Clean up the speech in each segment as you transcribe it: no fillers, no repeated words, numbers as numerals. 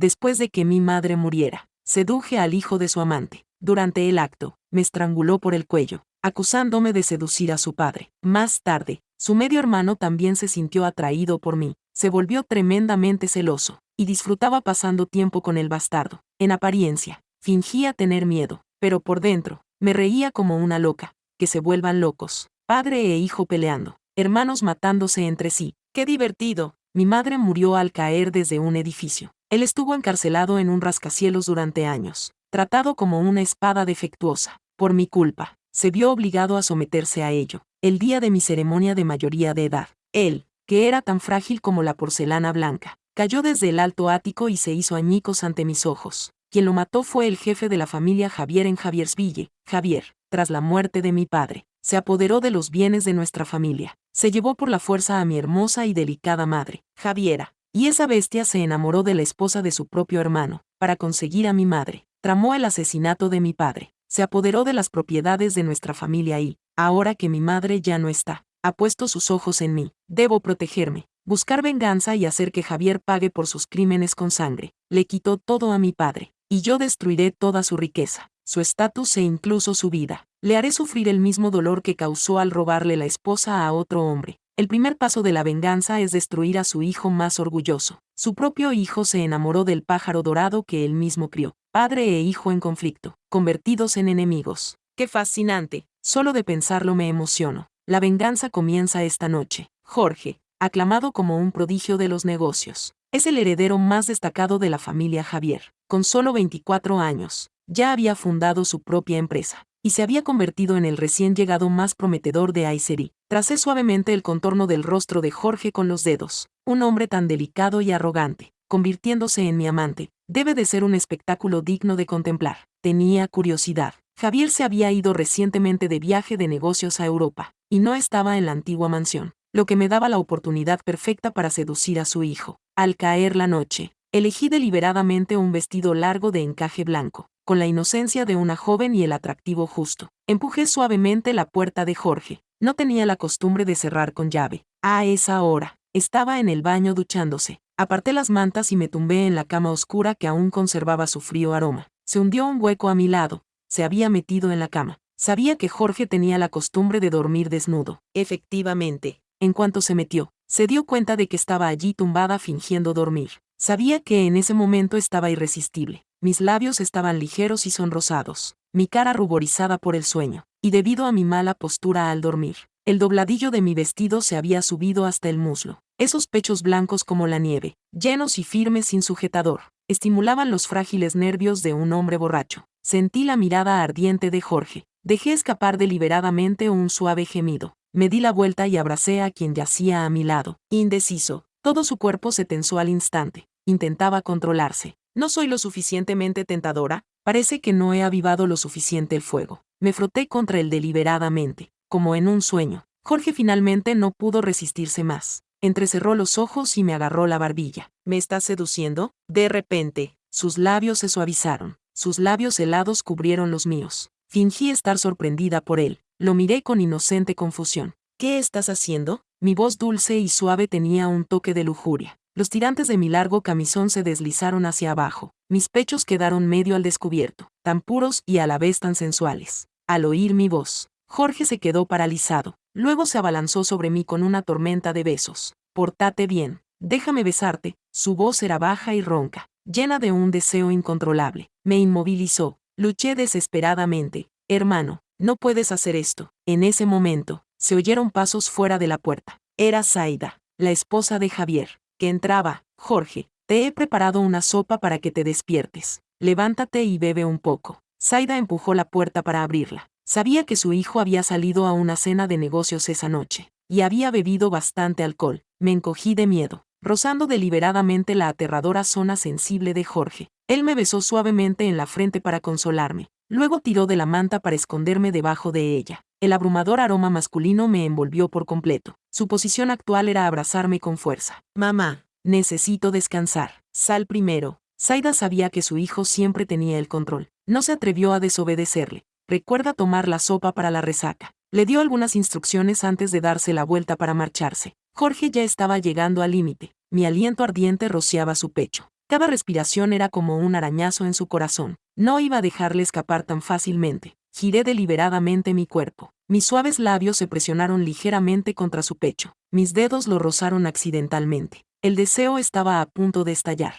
después de que mi madre muriera. Seduje al hijo de su amante. Durante el acto, me estranguló por el cuello, acusándome de seducir a su padre. Más tarde, su medio hermano también se sintió atraído por mí. Se volvió tremendamente celoso, y disfrutaba pasando tiempo con el bastardo. En apariencia, fingía tener miedo, pero por dentro, me reía como una loca. Que se vuelvan locos, padre e hijo peleando, hermanos matándose entre sí. ¡Qué divertido! Mi madre murió al caer desde un edificio. Él estuvo encarcelado en un rascacielos durante años, tratado como una espada defectuosa. Por mi culpa, se vio obligado a someterse a ello. El día de mi ceremonia de mayoría de edad, él, que era tan frágil como la porcelana blanca, cayó desde el alto ático y se hizo añicos ante mis ojos. Quien lo mató fue el jefe de la familia Javier en Javiersville. Javier, tras la muerte de mi padre, se apoderó de los bienes de nuestra familia. Se llevó por la fuerza a mi hermosa y delicada madre, Javiera, y esa bestia se enamoró de la esposa de su propio hermano, para conseguir a mi madre. Tramó el asesinato de mi padre, se apoderó de las propiedades de nuestra familia y, ahora que mi madre ya no está, ha puesto sus ojos en mí. Debo protegerme, buscar venganza y hacer que Javier pague por sus crímenes con sangre. Le quitó todo a mi padre, y yo destruiré toda su riqueza, su estatus e incluso su vida. Le haré sufrir el mismo dolor que causó al robarle la esposa a otro hombre. El primer paso de la venganza es destruir a su hijo más orgulloso. Su propio hijo se enamoró del pájaro dorado que él mismo crió. Padre e hijo en conflicto, convertidos en enemigos. ¡Qué fascinante! Solo de pensarlo me emociono. La venganza comienza esta noche. Jorge, aclamado como un prodigio de los negocios, es el heredero más destacado de la familia Javier. Con solo 24 años, ya había fundado su propia empresa, y se había convertido en el recién llegado más prometedor de Aizeri. Tracé suavemente el contorno del rostro de Jorge con los dedos. Un hombre tan delicado y arrogante, convirtiéndose en mi amante, debe de ser un espectáculo digno de contemplar. Tenía curiosidad. Javier se había ido recientemente de viaje de negocios a Europa, y no estaba en la antigua mansión, lo que me daba la oportunidad perfecta para seducir a su hijo. Al caer la noche, elegí deliberadamente un vestido largo de encaje blanco, con la inocencia de una joven y el atractivo justo. Empujé suavemente la puerta de Jorge. No tenía la costumbre de cerrar con llave. A esa hora, estaba en el baño duchándose. Aparté las mantas y me tumbé en la cama oscura que aún conservaba su frío aroma. Se hundió un hueco a mi lado. Se había metido en la cama. Sabía que Jorge tenía la costumbre de dormir desnudo. Efectivamente, en cuanto se metió, se dio cuenta de que estaba allí tumbada fingiendo dormir. Sabía que en ese momento estaba irresistible. Mis labios estaban ligeros y sonrosados, mi cara ruborizada por el sueño, y debido a mi mala postura al dormir, el dobladillo de mi vestido se había subido hasta el muslo. Esos pechos blancos como la nieve, llenos y firmes sin sujetador, estimulaban los frágiles nervios de un hombre borracho. Sentí la mirada ardiente de Jorge. Dejé escapar deliberadamente un suave gemido. Me di la vuelta y abracé a quien yacía a mi lado. Indeciso, todo su cuerpo se tensó al instante. Intentaba controlarse. ¿No soy lo suficientemente tentadora? Parece que no he avivado lo suficiente el fuego. Me froté contra él deliberadamente, como en un sueño. Jorge finalmente no pudo resistirse más. Entrecerró los ojos y me agarró la barbilla. ¿Me estás seduciendo? De repente, sus labios se suavizaron. Sus labios helados cubrieron los míos. Fingí estar sorprendida por él. Lo miré con inocente confusión. ¿Qué estás haciendo? Mi voz dulce y suave tenía un toque de lujuria. Los tirantes de mi largo camisón se deslizaron hacia abajo. Mis pechos quedaron medio al descubierto, tan puros y a la vez tan sensuales. Al oír mi voz, Jorge se quedó paralizado. Luego se abalanzó sobre mí con una tormenta de besos. Pórtate bien. Déjame besarte. Su voz era baja y ronca, llena de un deseo incontrolable. Me inmovilizó. Luché desesperadamente. Hermano, no puedes hacer esto. En ese momento, se oyeron pasos fuera de la puerta. Era Zaida, la esposa de Javier, que entraba. Jorge, te he preparado una sopa para que te despiertes. Levántate y bebe un poco. Zaida empujó la puerta para abrirla. Sabía que su hijo había salido a una cena de negocios esa noche, y había bebido bastante alcohol. Me encogí de miedo, rozando deliberadamente la aterradora zona sensible de Jorge. Él me besó suavemente en la frente para consolarme. Luego tiró de la manta para esconderme debajo de ella. El abrumador aroma masculino me envolvió por completo. Su posición actual era abrazarme con fuerza. Mamá, necesito descansar. Sal primero. Zaida sabía que su hijo siempre tenía el control. No se atrevió a desobedecerle. Recuerda tomar la sopa para la resaca. Le dio algunas instrucciones antes de darse la vuelta para marcharse. Jorge ya estaba llegando al límite. Mi aliento ardiente rociaba su pecho. Cada respiración era como un arañazo en su corazón. No iba a dejarle escapar tan fácilmente. Giré deliberadamente mi cuerpo. Mis suaves labios se presionaron ligeramente contra su pecho. Mis dedos lo rozaron accidentalmente. El deseo estaba a punto de estallar.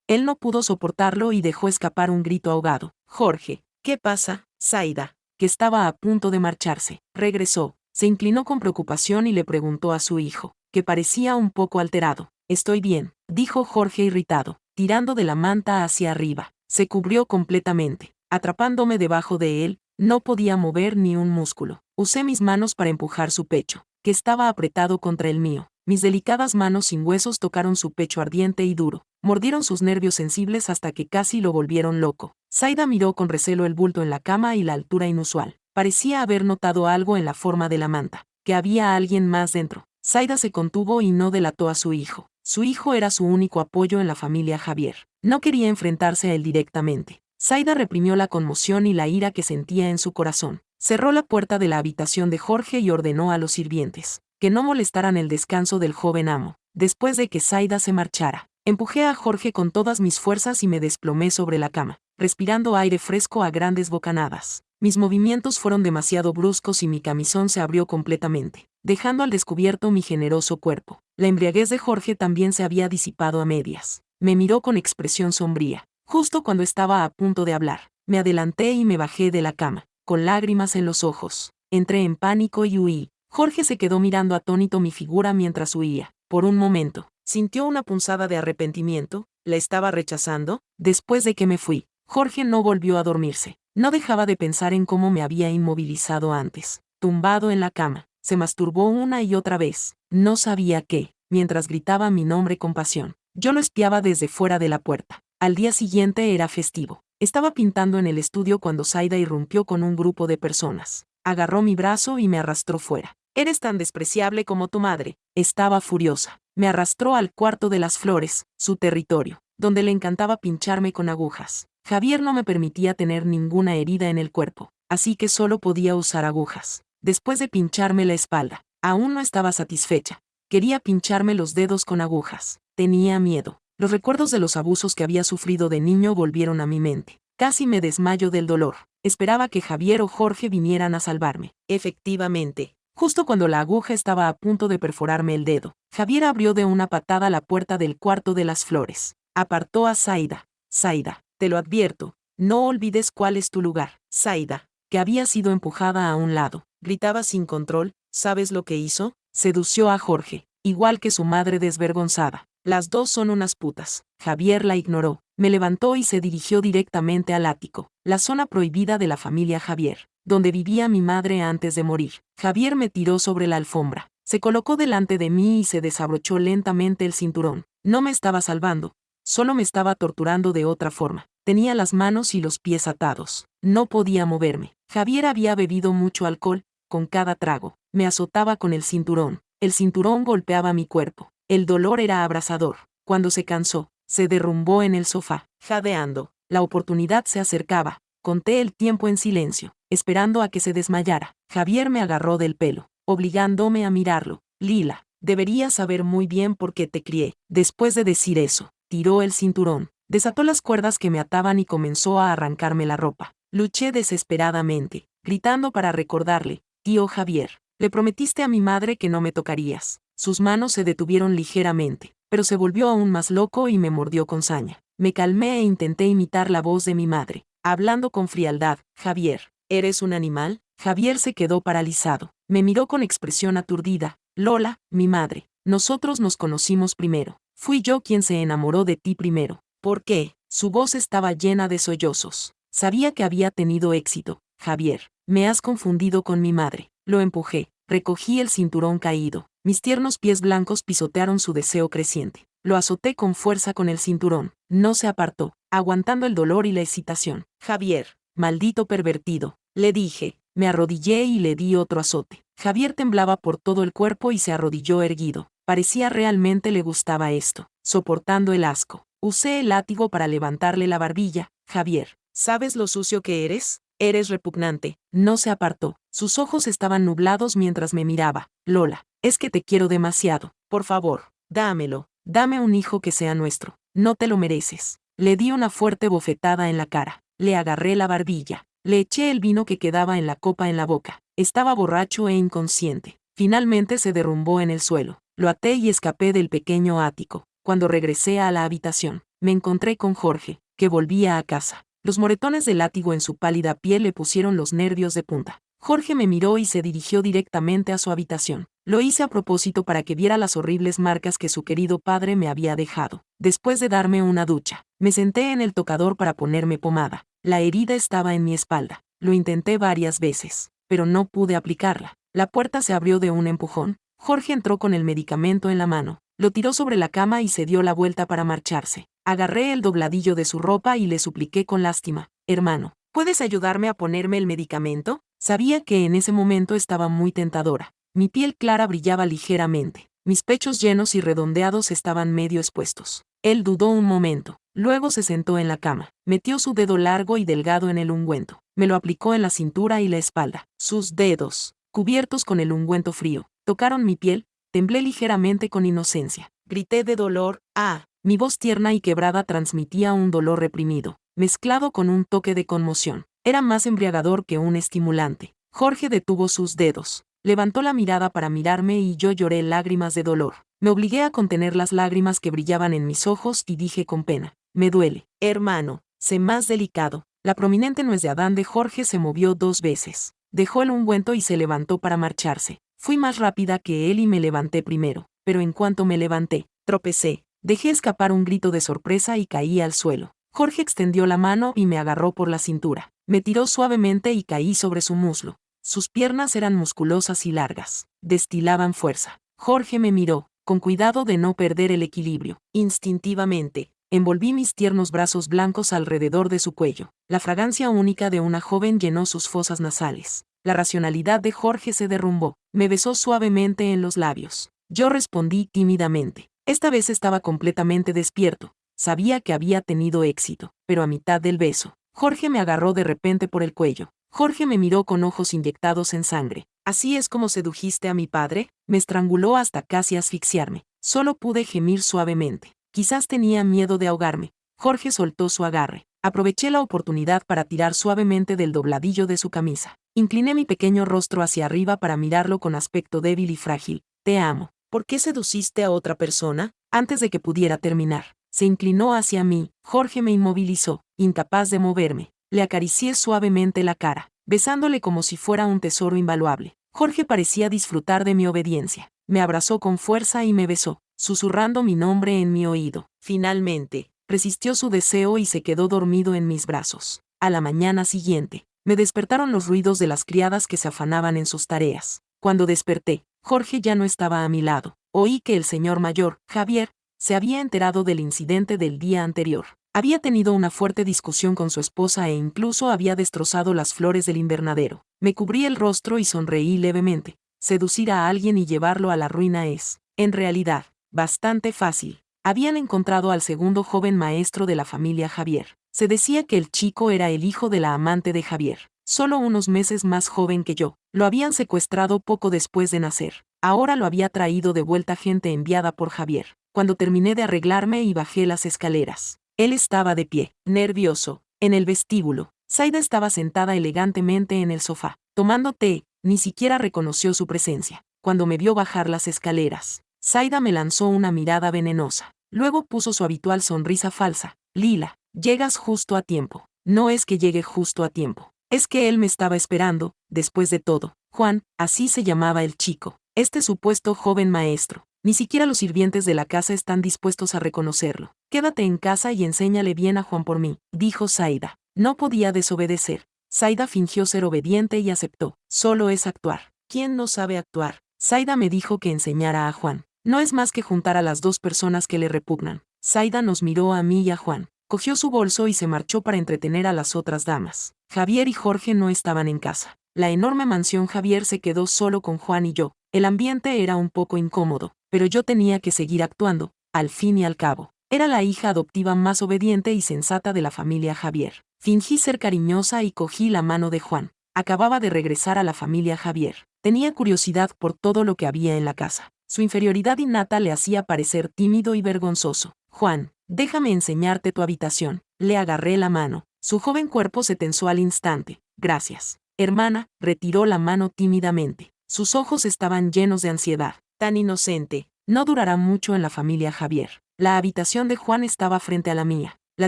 Él no pudo soportarlo y dejó escapar un grito ahogado. Jorge, ¿qué pasa, Zaida? Que estaba a punto de marcharse. Regresó. Se inclinó con preocupación y le preguntó a su hijo, que parecía un poco alterado. Estoy bien, dijo Jorge irritado, tirando de la manta hacia arriba. Se cubrió completamente, atrapándome debajo de él. No podía mover ni un músculo. Usé mis manos para empujar su pecho, que estaba apretado contra el mío. Mis delicadas manos sin huesos tocaron su pecho ardiente y duro. Mordieron sus nervios sensibles hasta que casi lo volvieron loco. Zaida miró con recelo el bulto en la cama y la altura inusual. Parecía haber notado algo en la forma de la manta, que había alguien más dentro. Zaida se contuvo y no delató a su hijo. Su hijo era su único apoyo en la familia Javier. No quería enfrentarse a él directamente. Zaida reprimió la conmoción y la ira que sentía en su corazón. Cerró la puerta de la habitación de Jorge y ordenó a los sirvientes que no molestaran el descanso del joven amo. Después de que Zaida se marchara, empujé a Jorge con todas mis fuerzas y me desplomé sobre la cama, respirando aire fresco a grandes bocanadas. Mis movimientos fueron demasiado bruscos y mi camisón se abrió completamente, dejando al descubierto mi generoso cuerpo. La embriaguez de Jorge también se había disipado a medias. Me miró con expresión sombría. Justo cuando estaba a punto de hablar, me adelanté y me bajé de la cama, con lágrimas en los ojos. Entré en pánico y huí. Jorge se quedó mirando atónito mi figura mientras huía. Por un momento, sintió una punzada de arrepentimiento. ¿La estaba rechazando? Después de que me fui, Jorge no volvió a dormirse. No dejaba de pensar en cómo me había inmovilizado antes. Tumbado en la cama, se masturbó una y otra vez. No sabía qué, mientras gritaba mi nombre con pasión. Yo lo espiaba desde fuera de la puerta. Al día siguiente era festivo. Estaba pintando en el estudio cuando Zaida irrumpió con un grupo de personas. Agarró mi brazo y me arrastró fuera. Eres tan despreciable como tu madre. Estaba furiosa. Me arrastró al cuarto de las flores, su territorio, donde le encantaba pincharme con agujas. Javier no me permitía tener ninguna herida en el cuerpo, así que solo podía usar agujas. Después de pincharme la espalda, aún no estaba satisfecha. Quería pincharme los dedos con agujas. Tenía miedo. Los recuerdos de los abusos que había sufrido de niño volvieron a mi mente. Casi me desmayo del dolor. Esperaba que Javier o Jorge vinieran a salvarme. Efectivamente, justo cuando la aguja estaba a punto de perforarme el dedo, Javier abrió de una patada la puerta del cuarto de las flores. Apartó a Zaida. Zaida, te lo advierto, no olvides cuál es tu lugar. Zaida, que había sido empujada a un lado, gritaba sin control. ¿Sabes lo que hizo? Sedució a Jorge, igual que su madre desvergonzada. Las dos son unas putas. Javier la ignoró. Me levantó y se dirigió directamente al ático, la zona prohibida de la familia Javier, donde vivía mi madre antes de morir. Javier me tiró sobre la alfombra. Se colocó delante de mí y se desabrochó lentamente el cinturón. No me estaba salvando, solo me estaba torturando de otra forma. Tenía las manos y los pies atados. No podía moverme. Javier había bebido mucho alcohol. Con cada trago, me azotaba con el cinturón. El cinturón golpeaba mi cuerpo. El dolor era abrasador. Cuando se cansó, se derrumbó en el sofá, jadeando. La oportunidad se acercaba. Conté el tiempo en silencio, esperando a que se desmayara. Javier me agarró del pelo, obligándome a mirarlo. Lila, deberías saber muy bien por qué te crié. Después de decir eso, tiró el cinturón, desató las cuerdas que me ataban y comenzó a arrancarme la ropa. Luché desesperadamente, gritando para recordarle: tío Javier, le prometiste a mi madre que no me tocarías. Sus manos se detuvieron ligeramente, pero se volvió aún más loco y me mordió con saña. Me calmé e intenté imitar la voz de mi madre, hablando con frialdad. Javier, ¿eres un animal? Javier se quedó paralizado. Me miró con expresión aturdida. Lola, mi madre, nosotros nos conocimos primero. Fui yo quien se enamoró de ti primero. ¿Por qué? Su voz estaba llena de sollozos. Sabía que había tenido éxito. Javier, me has confundido con mi madre. Lo empujé. Recogí el cinturón caído. Mis tiernos pies blancos pisotearon su deseo creciente. Lo azoté con fuerza con el cinturón. No se apartó, aguantando el dolor y la excitación. Javier, maldito pervertido, le dije. Me arrodillé y le di otro azote. Javier temblaba por todo el cuerpo y se arrodilló erguido. Parecía realmente le gustaba esto. Soportando el asco, usé el látigo para levantarle la barbilla. Javier, ¿sabes lo sucio que eres? Eres repugnante. No se apartó. Sus ojos estaban nublados mientras me miraba. Lola, es que te quiero demasiado. Por favor, dámelo. Dame un hijo que sea nuestro. no te lo mereces. Le di una fuerte bofetada en la cara. Le agarré la barbilla. Le eché el vino que quedaba en la copa en la boca. Estaba borracho e inconsciente. Finalmente se derrumbó en el suelo. Lo até y escapé del pequeño ático. Cuando regresé a la habitación, me encontré con Jorge, que volvía a casa. Los moretones del látigo en su pálida piel le pusieron los nervios de punta. Jorge me miró y se dirigió directamente a su habitación. Lo hice a propósito para que viera las horribles marcas que su querido padre me había dejado. Después de darme una ducha, me senté en el tocador para ponerme pomada. La herida estaba en mi espalda. Lo intenté varias veces, pero no pude aplicarla. La puerta se abrió de un empujón. Jorge entró con el medicamento en la mano. Lo tiró sobre la cama y se dio la vuelta para marcharse. Agarré el dobladillo de su ropa y le supliqué con lástima: hermano, ¿puedes ayudarme a ponerme el medicamento? Sabía que en ese momento estaba muy tentadora. Mi piel clara brillaba ligeramente. Mis pechos llenos y redondeados estaban medio expuestos. Él dudó un momento. Luego se sentó en la cama. Metió su dedo largo y delgado en el ungüento. Me lo aplicó en la cintura y la espalda. Sus dedos, cubiertos con el ungüento frío, tocaron mi piel. Temblé ligeramente con inocencia. Grité de dolor. ¡Ah! Mi voz tierna y quebrada transmitía un dolor reprimido, mezclado con un toque de conmoción. Era más embriagador que un estimulante. Jorge detuvo sus dedos. Levantó la mirada para mirarme y yo lloré lágrimas de dolor. Me obligué a contener las lágrimas que brillaban en mis ojos y dije con pena: me duele. Hermano, sé más delicado. La prominente nuez de Adán de Jorge se movió 2 veces. Dejó el ungüento y se levantó para marcharse. Fui más rápida que él y me levanté primero, pero en cuanto me levanté, tropecé. Dejé escapar un grito de sorpresa y caí al suelo. Jorge extendió la mano y me agarró por la cintura. Me tiró suavemente y caí sobre su muslo. Sus piernas eran musculosas y largas. Destilaban fuerza. Jorge me miró, con cuidado de no perder el equilibrio. Instintivamente, envolví mis tiernos brazos blancos alrededor de su cuello. La fragancia única de una joven llenó sus fosas nasales. La racionalidad de Jorge se derrumbó. Me besó suavemente en los labios. Yo respondí tímidamente. Esta vez estaba completamente despierto. Sabía que había tenido éxito, pero a mitad del beso, Jorge me agarró de repente por el cuello. Jorge me miró con ojos inyectados en sangre. ¿Así es como sedujiste a mi padre? Me estranguló hasta casi asfixiarme. Solo pude gemir suavemente. Quizás tenía miedo de ahogarme. Jorge soltó su agarre. Aproveché la oportunidad para tirar suavemente del dobladillo de su camisa. Incliné mi pequeño rostro hacia arriba para mirarlo con aspecto débil y frágil. Te amo. ¿Por qué seduciste a otra persona? Antes de que pudiera terminar, se inclinó hacia mí. Jorge me inmovilizó, incapaz de moverme. Le acaricié suavemente la cara, besándole como si fuera un tesoro invaluable. Jorge parecía disfrutar de mi obediencia. Me abrazó con fuerza y me besó, susurrando mi nombre en mi oído. Finalmente, resistió su deseo y se quedó dormido en mis brazos. A la mañana siguiente, me despertaron los ruidos de las criadas que se afanaban en sus tareas. Cuando desperté, Jorge ya no estaba a mi lado. Oí que el señor mayor, Javier, se había enterado del incidente del día anterior. Había tenido una fuerte discusión con su esposa e incluso había destrozado las flores del invernadero. Me cubrí el rostro y sonreí levemente. Seducir a alguien y llevarlo a la ruina es, en realidad, bastante fácil. Habían encontrado al segundo joven maestro de la familia Javier. Se decía que el chico era el hijo de la amante de Javier, solo unos meses más joven que yo. Lo habían secuestrado poco después de nacer. Ahora lo había traído de vuelta gente enviada por Javier. Cuando terminé de arreglarme y bajé las escaleras, él estaba de pie, nervioso, en el vestíbulo. Zaida estaba sentada elegantemente en el sofá, tomando té. Ni siquiera reconoció su presencia. Cuando me vio bajar las escaleras, Zaida me lanzó una mirada venenosa. Luego puso su habitual sonrisa falsa. Lila, llegas justo a tiempo. No es que llegue justo a tiempo. Es que él me estaba esperando. Después de todo, Juan, así se llamaba el chico, este supuesto joven maestro. Ni siquiera los sirvientes de la casa están dispuestos a reconocerlo. Quédate en casa y enséñale bien a Juan por mí, dijo Zaida. No podía desobedecer. Zaida fingió ser obediente y aceptó. Solo es actuar. ¿Quién no sabe actuar? Zaida me dijo que enseñara a Juan. No es más que juntar a las 2 personas que le repugnan. Zaida nos miró a mí y a Juan. Cogió su bolso y se marchó para entretener a las otras damas. Javier y Jorge no estaban en casa. La enorme mansión Javier se quedó solo con Juan y yo. El ambiente era un poco incómodo, pero yo tenía que seguir actuando. Al fin y al cabo, era la hija adoptiva más obediente y sensata de la familia Javier. Fingí ser cariñosa y cogí la mano de Juan. Acababa de regresar a la familia Javier. Tenía curiosidad por todo lo que había en la casa. Su inferioridad innata le hacía parecer tímido y vergonzoso. Juan, Déjame enseñarte tu habitación. Le agarré la mano. Su joven cuerpo se tensó al instante. Gracias. Hermana, retiró la mano tímidamente. Sus ojos estaban llenos de ansiedad. Tan inocente. No durará mucho en la familia Javier. La habitación de Juan estaba frente a la mía. La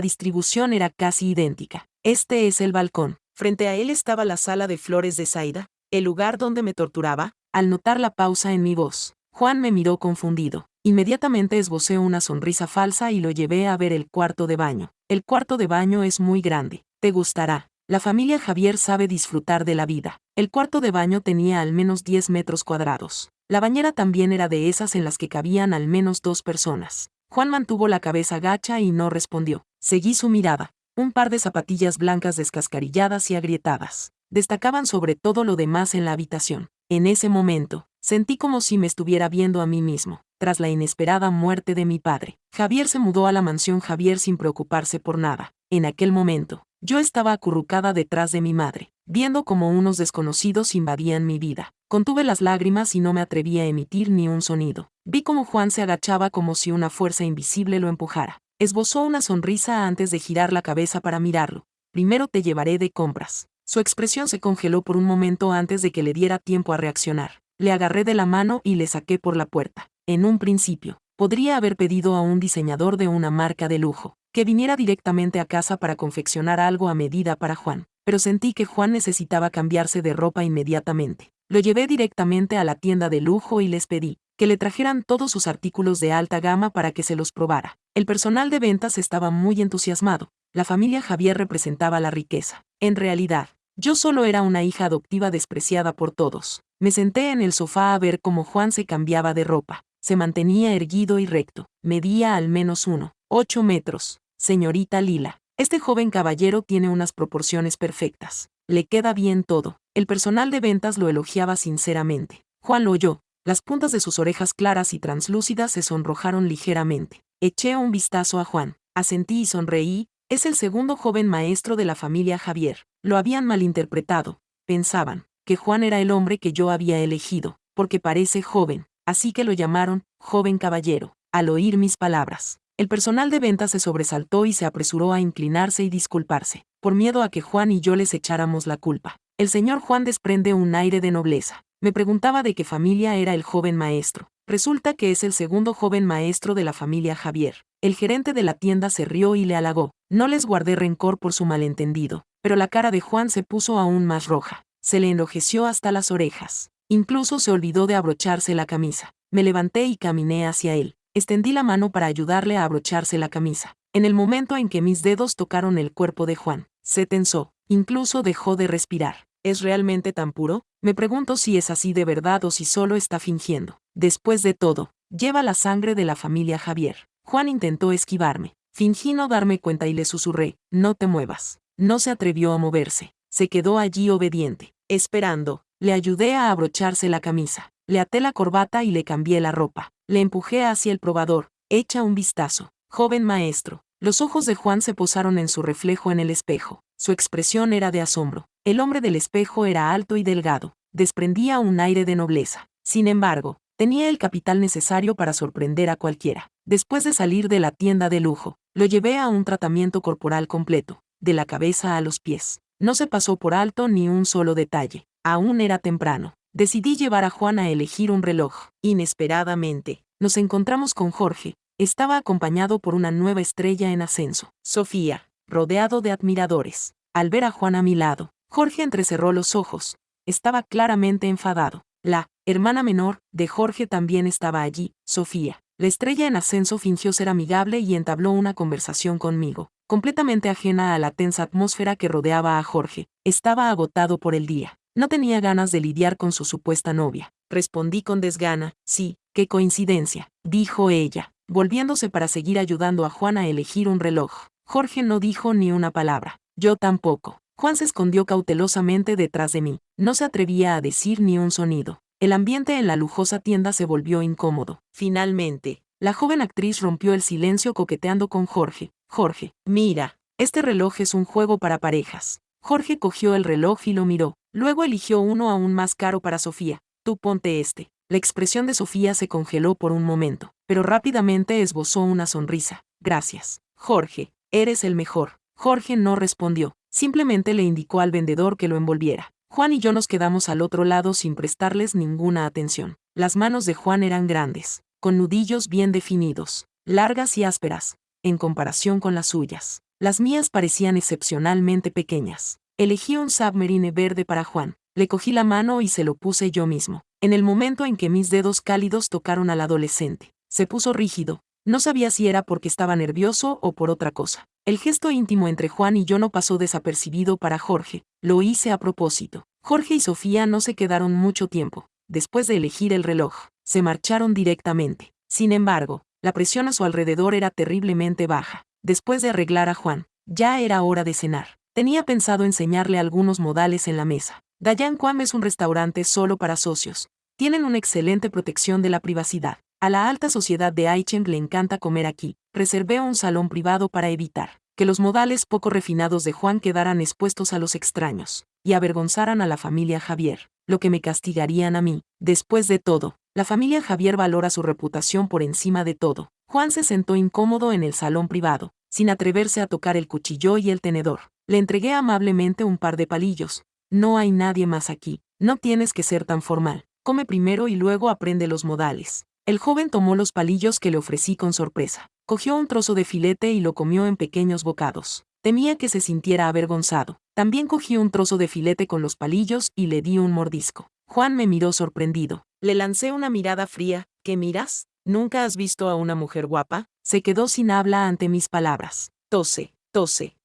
distribución era casi idéntica. Este es el balcón. Frente a él estaba la sala de flores de Zaida, el lugar donde me torturaba. Al notar la pausa en mi voz, Juan me miró confundido. Inmediatamente esbocé una sonrisa falsa y lo llevé a ver el cuarto de baño. El cuarto de baño es muy grande. Te gustará. La familia Javier sabe disfrutar de la vida. El cuarto de baño tenía al menos 10 metros cuadrados. La bañera también era de esas en las que cabían al menos 2 personas. Juan mantuvo la cabeza gacha y no respondió. Seguí su mirada. Un par de zapatillas blancas descascarilladas y agrietadas destacaban sobre todo lo demás en la habitación. En ese momento, sentí como si me estuviera viendo a mí mismo. Tras la inesperada muerte de mi padre, Javier se mudó a la mansión Javier sin preocuparse por nada. En aquel momento, yo estaba acurrucada detrás de mi madre, viendo cómo unos desconocidos invadían mi vida. Contuve las lágrimas y no me atreví a emitir ni un sonido. Vi cómo Juan se agachaba como si una fuerza invisible lo empujara. Esbozó una sonrisa antes de girar la cabeza para mirarlo. Primero te llevaré de compras. Su expresión se congeló por un momento antes de que le diera tiempo a reaccionar. Le agarré de la mano y le saqué por la puerta. En un principio, podría haber pedido a un diseñador de una marca de lujo que viniera directamente a casa para confeccionar algo a medida para Juan, pero sentí que Juan necesitaba cambiarse de ropa inmediatamente. Lo llevé directamente a la tienda de lujo y les pedí que le trajeran todos sus artículos de alta gama para que se los probara. El personal de ventas estaba muy entusiasmado. La familia Javier representaba la riqueza. En realidad, yo solo era una hija adoptiva despreciada por todos. Me senté en el sofá a ver cómo Juan se cambiaba de ropa. Se mantenía erguido y recto. Medía al menos 1,8 metros. Señorita Lila, este joven caballero tiene unas proporciones perfectas. Le queda bien todo. El personal de ventas lo elogiaba sinceramente. Juan lo oyó. Las puntas de sus orejas claras y translúcidas se sonrojaron ligeramente. Eché un vistazo a Juan. Asentí y sonreí. Es el segundo joven maestro de la familia Javier. Lo habían malinterpretado. Pensaban que Juan era el hombre que yo había elegido, porque parece joven, así que lo llamaron joven caballero. Al oír mis palabras, el personal de ventas se sobresaltó y se apresuró a inclinarse y disculparse, por miedo a que Juan y yo les echáramos la culpa. El señor Juan desprende un aire de nobleza. Me preguntaba de qué familia era el joven maestro. Resulta que es el segundo joven maestro de la familia Javier. El gerente de la tienda se rió y le halagó. No les guardé rencor por su malentendido, pero la cara de Juan se puso aún más roja. Se le enrojeció hasta las orejas. Incluso se olvidó de abrocharse la camisa. Me levanté y caminé hacia él. Extendí la mano para ayudarle a abrocharse la camisa. En el momento en que mis dedos tocaron el cuerpo de Juan, se tensó. Incluso dejó de respirar. ¿Es realmente tan puro? Me pregunto si es así de verdad o si solo está fingiendo. Después de todo, lleva la sangre de la familia Javier. Juan intentó esquivarme. Fingí no darme cuenta y le susurré, no te muevas. No se atrevió a moverse. Se quedó allí obediente, esperando. Le ayudé a abrocharse la camisa. Le até la corbata y le cambié la ropa. Le empujé hacia el probador. Echa un vistazo. Joven maestro. Los ojos de Juan se posaron en su reflejo en el espejo. Su expresión era de asombro. El hombre del espejo era alto y delgado. Desprendía un aire de nobleza. Sin embargo, tenía el capital necesario para sorprender a cualquiera. Después de salir de la tienda de lujo, lo llevé a un tratamiento corporal completo, de la cabeza a los pies. No se pasó por alto ni un solo detalle. Aún era temprano. Decidí llevar a Juan a elegir un reloj. Inesperadamente, nos encontramos con Jorge. Estaba acompañado por una nueva estrella en ascenso, Sofía, rodeado de admiradores. Al ver a Juan a mi lado, Jorge entrecerró los ojos. Estaba claramente enfadado. La hermana menor de Jorge también estaba allí, Sofía. La estrella en ascenso fingió ser amigable y entabló una conversación conmigo, completamente ajena a la tensa atmósfera que rodeaba a Jorge. Estaba agotado por el día. No tenía ganas de lidiar con su supuesta novia. Respondí con desgana, sí, qué coincidencia, dijo ella, volviéndose para seguir ayudando a Juan a elegir un reloj. Jorge no dijo ni una palabra. Yo tampoco. Juan se escondió cautelosamente detrás de mí. No se atrevía a decir ni un sonido. El ambiente en la lujosa tienda se volvió incómodo. Finalmente, la joven actriz rompió el silencio coqueteando con Jorge. Jorge, mira, este reloj es un juego para parejas. Jorge cogió el reloj y lo miró. Luego eligió uno aún más caro para Sofía. Tú ponte este. La expresión de Sofía se congeló por un momento, pero rápidamente esbozó una sonrisa. Gracias, Jorge, eres el mejor. Jorge no respondió, simplemente le indicó al vendedor que lo envolviera. Juan y yo nos quedamos al otro lado sin prestarles ninguna atención. Las manos de Juan eran grandes, con nudillos bien definidos, largas y ásperas, en comparación con las suyas. Las mías parecían excepcionalmente pequeñas. Elegí un submarine verde para Juan, le cogí la mano y se lo puse yo mismo. En el momento en que mis dedos cálidos tocaron al adolescente, se puso rígido. No sabía si era porque estaba nervioso o por otra cosa. El gesto íntimo entre Juan y yo no pasó desapercibido para Jorge, lo hice a propósito. Jorge y Sofía no se quedaron mucho tiempo. Después de elegir el reloj, se marcharon directamente. Sin embargo, la presión a su alrededor era terriblemente baja. Después de arreglar a Juan, ya era hora de cenar. Tenía pensado enseñarle algunos modales en la mesa. Dayan Quam es un restaurante solo para socios. Tienen una excelente protección de la privacidad. A la alta sociedad de Aicheng le encanta comer aquí. Reservé un salón privado para evitar que los modales poco refinados de Juan quedaran expuestos a los extraños y avergonzaran a la familia Javier, lo que me castigarían a mí. Después de todo, la familia Javier valora su reputación por encima de todo. Juan se sentó incómodo en el salón privado, sin atreverse a tocar el cuchillo y el tenedor. Le entregué amablemente un par de palillos. No hay nadie más aquí. No tienes que ser tan formal. Come primero y luego aprende los modales. El joven tomó los palillos que le ofrecí con sorpresa. Cogió un trozo de filete y lo comió en pequeños bocados. Temía que se sintiera avergonzado. También cogí un trozo de filete con los palillos y le di un mordisco. Juan me miró sorprendido. Le lancé una mirada fría. ¿Qué miras? ¿Nunca has visto a una mujer guapa? Se quedó sin habla ante mis palabras. Tose,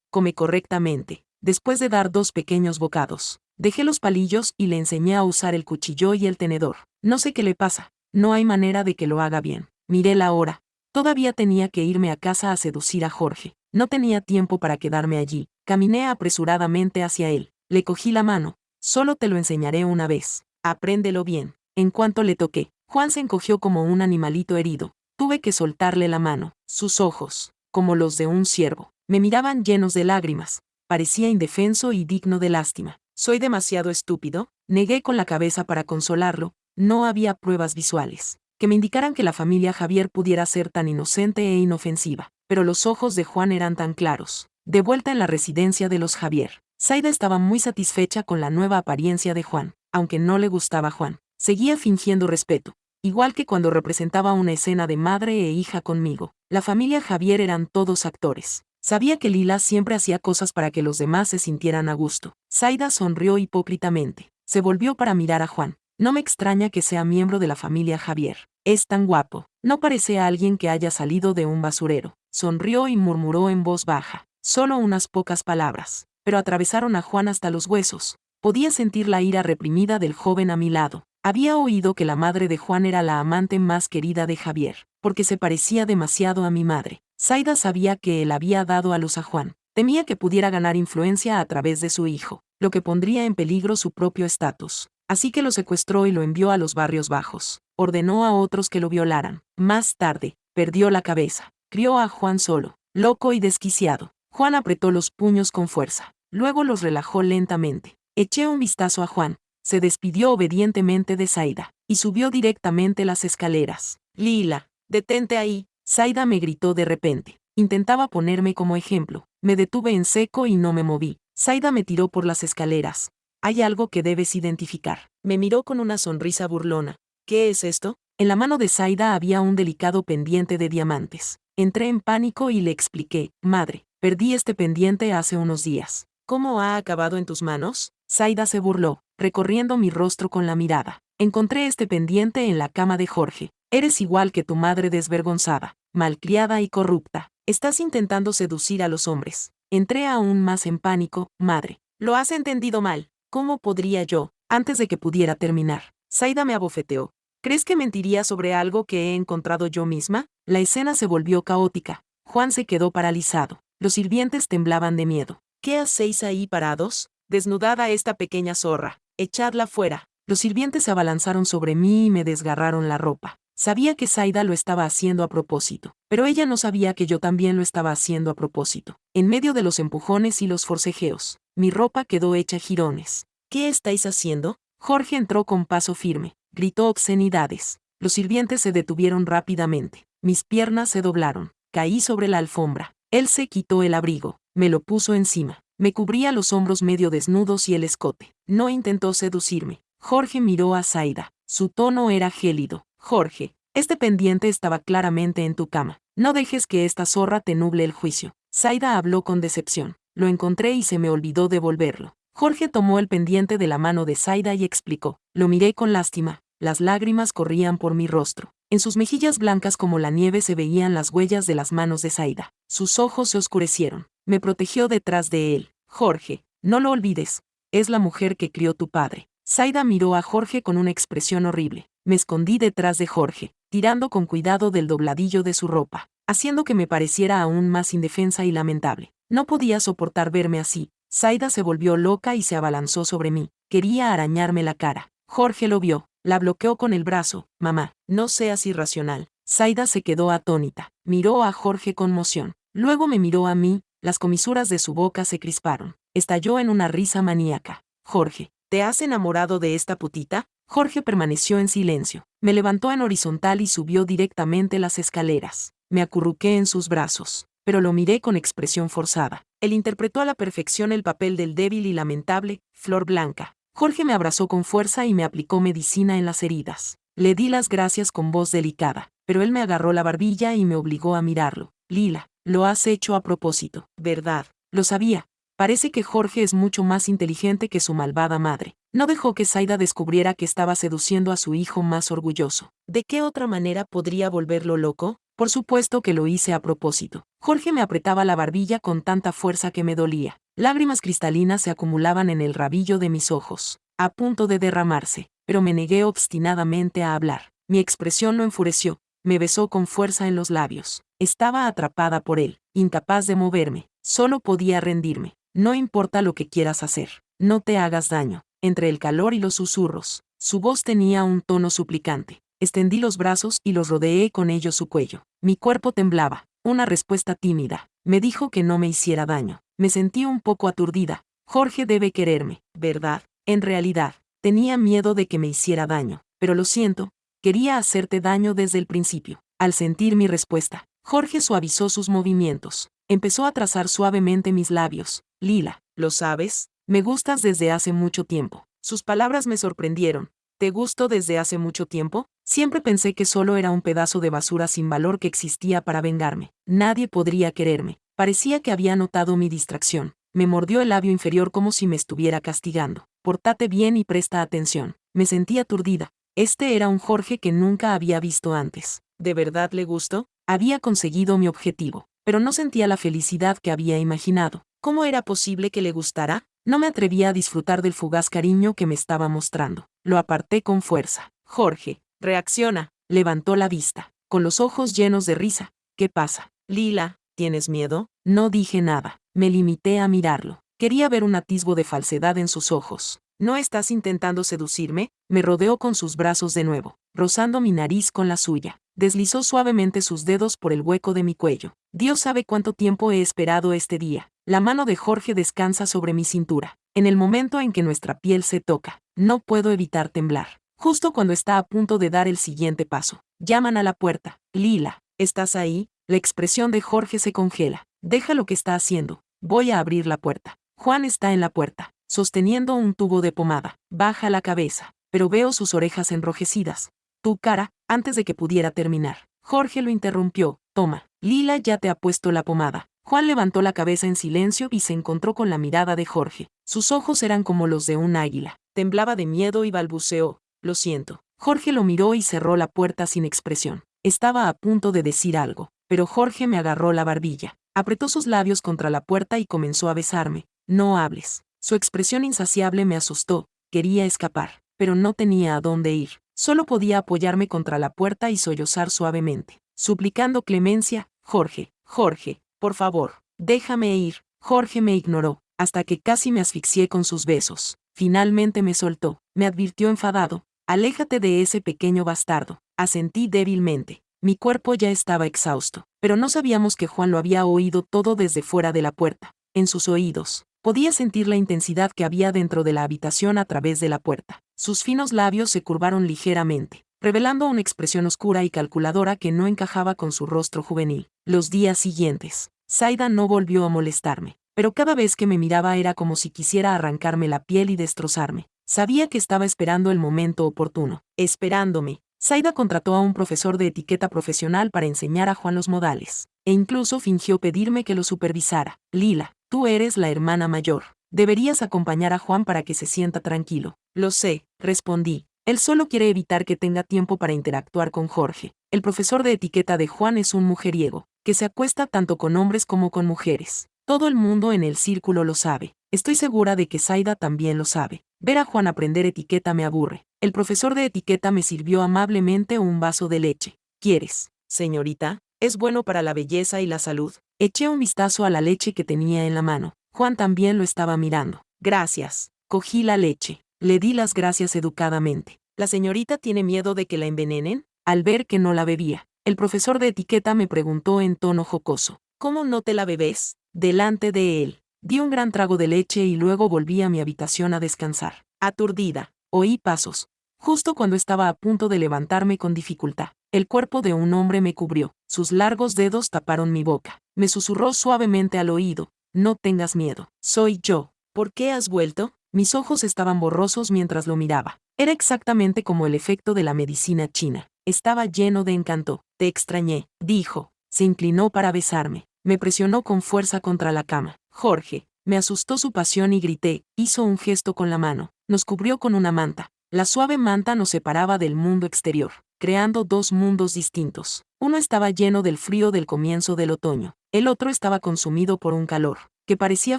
come correctamente. Después de dar 2 pequeños bocados, dejé los palillos y le enseñé a usar el cuchillo y el tenedor. No sé qué le pasa. No hay manera de que lo haga bien. Miré la hora. Todavía tenía que irme a casa a seducir a Jorge. No tenía tiempo para quedarme allí. Caminé apresuradamente hacia él. Le cogí la mano. Solo te lo enseñaré una vez. Apréndelo bien. En cuanto le toqué, Juan se encogió como un animalito herido. Tuve que soltarle la mano. Sus ojos, como los de un ciervo, me miraban llenos de lágrimas. Parecía indefenso y digno de lástima. ¿Soy demasiado estúpido? Negué con la cabeza para consolarlo. No había pruebas visuales que me indicaran que la familia Javier pudiera ser tan inocente e inofensiva, pero los ojos de Juan eran tan claros. De vuelta en la residencia de los Javier, Zaida estaba muy satisfecha con la nueva apariencia de Juan, aunque no le gustaba Juan. Seguía fingiendo respeto, igual que cuando representaba una escena de madre e hija conmigo. La familia Javier eran todos actores. Sabía que Lila siempre hacía cosas para que los demás se sintieran a gusto. Zaida sonrió hipócritamente. Se volvió para mirar a Juan. No me extraña que sea miembro de la familia Javier. Es tan guapo. No parece a alguien que haya salido de un basurero. Sonrió y murmuró en voz baja. Solo unas pocas palabras, pero atravesaron a Juan hasta los huesos. Podía sentir la ira reprimida del joven a mi lado. Había oído que la madre de Juan era la amante más querida de Javier, porque se parecía demasiado a mi madre. Zaida sabía que él había dado a luz a Juan. Temía que pudiera ganar influencia a través de su hijo, lo que pondría en peligro su propio estatus. Así que lo secuestró y lo envió a los barrios bajos. Ordenó a otros que lo violaran. Más tarde, perdió la cabeza. Crió a Juan solo, loco y desquiciado. Juan apretó los puños con fuerza. Luego los relajó lentamente. Eché un vistazo a Juan. Se despidió obedientemente de Zaida y subió directamente las escaleras. Lila, detente ahí. Zaida me gritó de repente. Intentaba ponerme como ejemplo. Me detuve en seco y no me moví. Zaida me tiró por las escaleras. Hay algo que debes identificar. Me miró con una sonrisa burlona. ¿Qué es esto? En la mano de Zaida había un delicado pendiente de diamantes. Entré en pánico y le expliqué. Madre, perdí este pendiente hace unos días. ¿Cómo ha acabado en tus manos? Zaida se burló, recorriendo mi rostro con la mirada. Encontré este pendiente en la cama de Jorge. Eres igual que tu madre desvergonzada, malcriada y corrupta. Estás intentando seducir a los hombres. Entré aún más en pánico. Madre, lo has entendido mal. ¿Cómo podría yo? Antes de que pudiera terminar, Zaida me abofeteó. ¿Crees que mentiría sobre algo que he encontrado yo misma? La escena se volvió caótica. Juan se quedó paralizado. Los sirvientes temblaban de miedo. ¿Qué hacéis ahí parados? Desnudad a esta pequeña zorra. Echadla fuera. Los sirvientes se abalanzaron sobre mí y me desgarraron la ropa. Sabía que Zaida lo estaba haciendo a propósito, pero ella no sabía que yo también lo estaba haciendo a propósito. En medio de los empujones y los forcejeos, mi ropa quedó hecha jirones. ¿Qué estáis haciendo? Jorge entró con paso firme. Gritó obscenidades. Los sirvientes se detuvieron rápidamente. Mis piernas se doblaron. Caí sobre la alfombra. Él se quitó el abrigo, me lo puso encima. Me cubría los hombros medio desnudos y el escote. No intentó seducirme. Jorge miró a Zaida. Su tono era gélido. Jorge, este pendiente estaba claramente en tu cama. No dejes que esta zorra te nuble el juicio. Zaida habló con decepción. Lo encontré y se me olvidó devolverlo. Jorge tomó el pendiente de la mano de Zaida y explicó. Lo miré con lástima. Las lágrimas corrían por mi rostro. En sus mejillas blancas como la nieve se veían las huellas de las manos de Zaida. Sus ojos se oscurecieron. Me protegió detrás de él. Jorge, no lo olvides. Es la mujer que crió tu padre. Zaida miró a Jorge con una expresión horrible. Me escondí detrás de Jorge, tirando con cuidado del dobladillo de su ropa, haciendo que me pareciera aún más indefensa y lamentable. No podía soportar verme así. Zaida se volvió loca y se abalanzó sobre mí. Quería arañarme la cara. Jorge lo vio. La bloqueó con el brazo. Mamá, no seas irracional. Zaida se quedó atónita. Miró a Jorge con emoción. Luego me miró a mí. Las comisuras de su boca se crisparon. Estalló en una risa maníaca. Jorge, ¿te has enamorado de esta putita? Jorge permaneció en silencio. Me levantó en horizontal y subió directamente las escaleras. Me acurruqué en sus brazos, pero lo miré con expresión forzada. Él interpretó a la perfección el papel del débil y lamentable, flor blanca. Jorge me abrazó con fuerza y me aplicó medicina en las heridas. Le di las gracias con voz delicada, pero él me agarró la barbilla y me obligó a mirarlo. Lila, lo has hecho a propósito, ¿verdad? Lo sabía. Parece que Jorge es mucho más inteligente que su malvada madre. No dejó que Zaida descubriera que estaba seduciendo a su hijo más orgulloso. ¿De qué otra manera podría volverlo loco? Por supuesto que lo hice a propósito. Jorge me apretaba la barbilla con tanta fuerza que me dolía. Lágrimas cristalinas se acumulaban en el rabillo de mis ojos, a punto de derramarse, pero me negué obstinadamente a hablar. Mi expresión lo enfureció. Me besó con fuerza en los labios. Estaba atrapada por él, incapaz de moverme. Solo podía rendirme. No importa lo que quieras hacer. No te hagas daño. Entre el calor y los susurros, su voz tenía un tono suplicante. Extendí los brazos y los rodeé con ellos su cuello. Mi cuerpo temblaba. Una respuesta tímida. Me dijo que no me hiciera daño. Me sentí un poco aturdida. Jorge debe quererme, ¿verdad? En realidad, tenía miedo de que me hiciera daño. Pero lo siento. Quería hacerte daño desde el principio. Al sentir mi respuesta, Jorge suavizó sus movimientos. Empezó a trazar suavemente mis labios. Lila, ¿lo sabes? Me gustas desde hace mucho tiempo. Sus palabras me sorprendieron. ¿Te gusto desde hace mucho tiempo? Siempre pensé que solo era un pedazo de basura sin valor que existía para vengarme. Nadie podría quererme. Parecía que había notado mi distracción. Me mordió el labio inferior como si me estuviera castigando. Pórtate bien y presta atención. Me sentí aturdida. Este era un Jorge que nunca había visto antes. ¿De verdad le gustó? Había conseguido mi objetivo, pero no sentía la felicidad que había imaginado. ¿Cómo era posible que le gustara? No me atrevía a disfrutar del fugaz cariño que me estaba mostrando. Lo aparté con fuerza. Jorge, reacciona. Levantó la vista, con los ojos llenos de risa. ¿Qué pasa? Lila, ¿tienes miedo? No dije nada. Me limité a mirarlo. Quería ver un atisbo de falsedad en sus ojos. ¿No estás intentando seducirme? Me rodeó con sus brazos de nuevo, rozando mi nariz con la suya. Deslizó suavemente sus dedos por el hueco de mi cuello. Dios sabe cuánto tiempo he esperado este día. La mano de Jorge descansa sobre mi cintura. En el momento en que nuestra piel se toca, no puedo evitar temblar. Justo cuando está a punto de dar el siguiente paso, llaman a la puerta. Lila, ¿estás ahí? La expresión de Jorge se congela. Deja lo que está haciendo. Voy a abrir la puerta. Juan está en la puerta, sosteniendo un tubo de pomada. Baja la cabeza, pero veo sus orejas enrojecidas. Tu cara, antes de que pudiera terminar. Jorge lo interrumpió. Toma, Lila ya te ha puesto la pomada. Juan levantó la cabeza en silencio y se encontró con la mirada de Jorge. Sus ojos eran como los de un águila. Temblaba de miedo y balbuceó. Lo siento. Jorge lo miró y cerró la puerta sin expresión. Estaba a punto de decir algo, pero Jorge me agarró la barbilla. Apretó sus labios contra la puerta y comenzó a besarme. No hables. Su expresión insaciable me asustó. Quería escapar, pero no tenía a dónde ir. Solo podía apoyarme contra la puerta y sollozar suavemente, suplicando clemencia. Jorge, Jorge, por favor, déjame ir. Jorge me ignoró, hasta que casi me asfixié con sus besos. Finalmente me soltó. Me advirtió enfadado. Aléjate de ese pequeño bastardo. Asentí débilmente. Mi cuerpo ya estaba exhausto, pero no sabíamos que Juan lo había oído todo desde fuera de la puerta. En sus oídos, podía sentir la intensidad que había dentro de la habitación a través de la puerta. Sus finos labios se curvaron ligeramente, revelando una expresión oscura y calculadora que no encajaba con su rostro juvenil. Los días siguientes, Zaida no volvió a molestarme, pero cada vez que me miraba era como si quisiera arrancarme la piel y destrozarme. Sabía que estaba esperando el momento oportuno. Esperándome, Zaida contrató a un profesor de etiqueta profesional para enseñar a Juan los modales, e incluso fingió pedirme que lo supervisara. Lila, tú eres la hermana mayor. Deberías acompañar a Juan para que se sienta tranquilo. Lo sé, respondí. Él solo quiere evitar que tenga tiempo para interactuar con Jorge. El profesor de etiqueta de Juan es un mujeriego, que se acuesta tanto con hombres como con mujeres. Todo el mundo en el círculo lo sabe. Estoy segura de que Zaida también lo sabe. Ver a Juan aprender etiqueta me aburre. El profesor de etiqueta me sirvió amablemente un vaso de leche. ¿Quieres, señorita? Es bueno para la belleza y la salud. Eché un vistazo a la leche que tenía en la mano. Juan también lo estaba mirando. Gracias. Cogí la leche. Le di las gracias educadamente. ¿La señorita tiene miedo de que la envenenen? Al ver que no la bebía, el profesor de etiqueta me preguntó en tono jocoso. ¿Cómo no te la bebes? Delante de él. Di un gran trago de leche y luego volví a mi habitación a descansar. Aturdida, oí pasos. Justo cuando estaba a punto de levantarme con dificultad, el cuerpo de un hombre me cubrió. Sus largos dedos taparon mi boca. Me susurró suavemente al oído. No tengas miedo. Soy yo. ¿Por qué has vuelto? Mis ojos estaban borrosos mientras lo miraba. Era exactamente como el efecto de la medicina china. Estaba lleno de encanto. Te extrañé, dijo. Se inclinó para besarme. Me presionó con fuerza contra la cama. Jorge. Me asustó su pasión y grité. Hizo un gesto con la mano. Nos cubrió con una manta. La suave manta nos separaba del mundo exterior, creando dos mundos distintos. Uno estaba lleno del frío del comienzo del otoño. El otro estaba consumido por un calor que parecía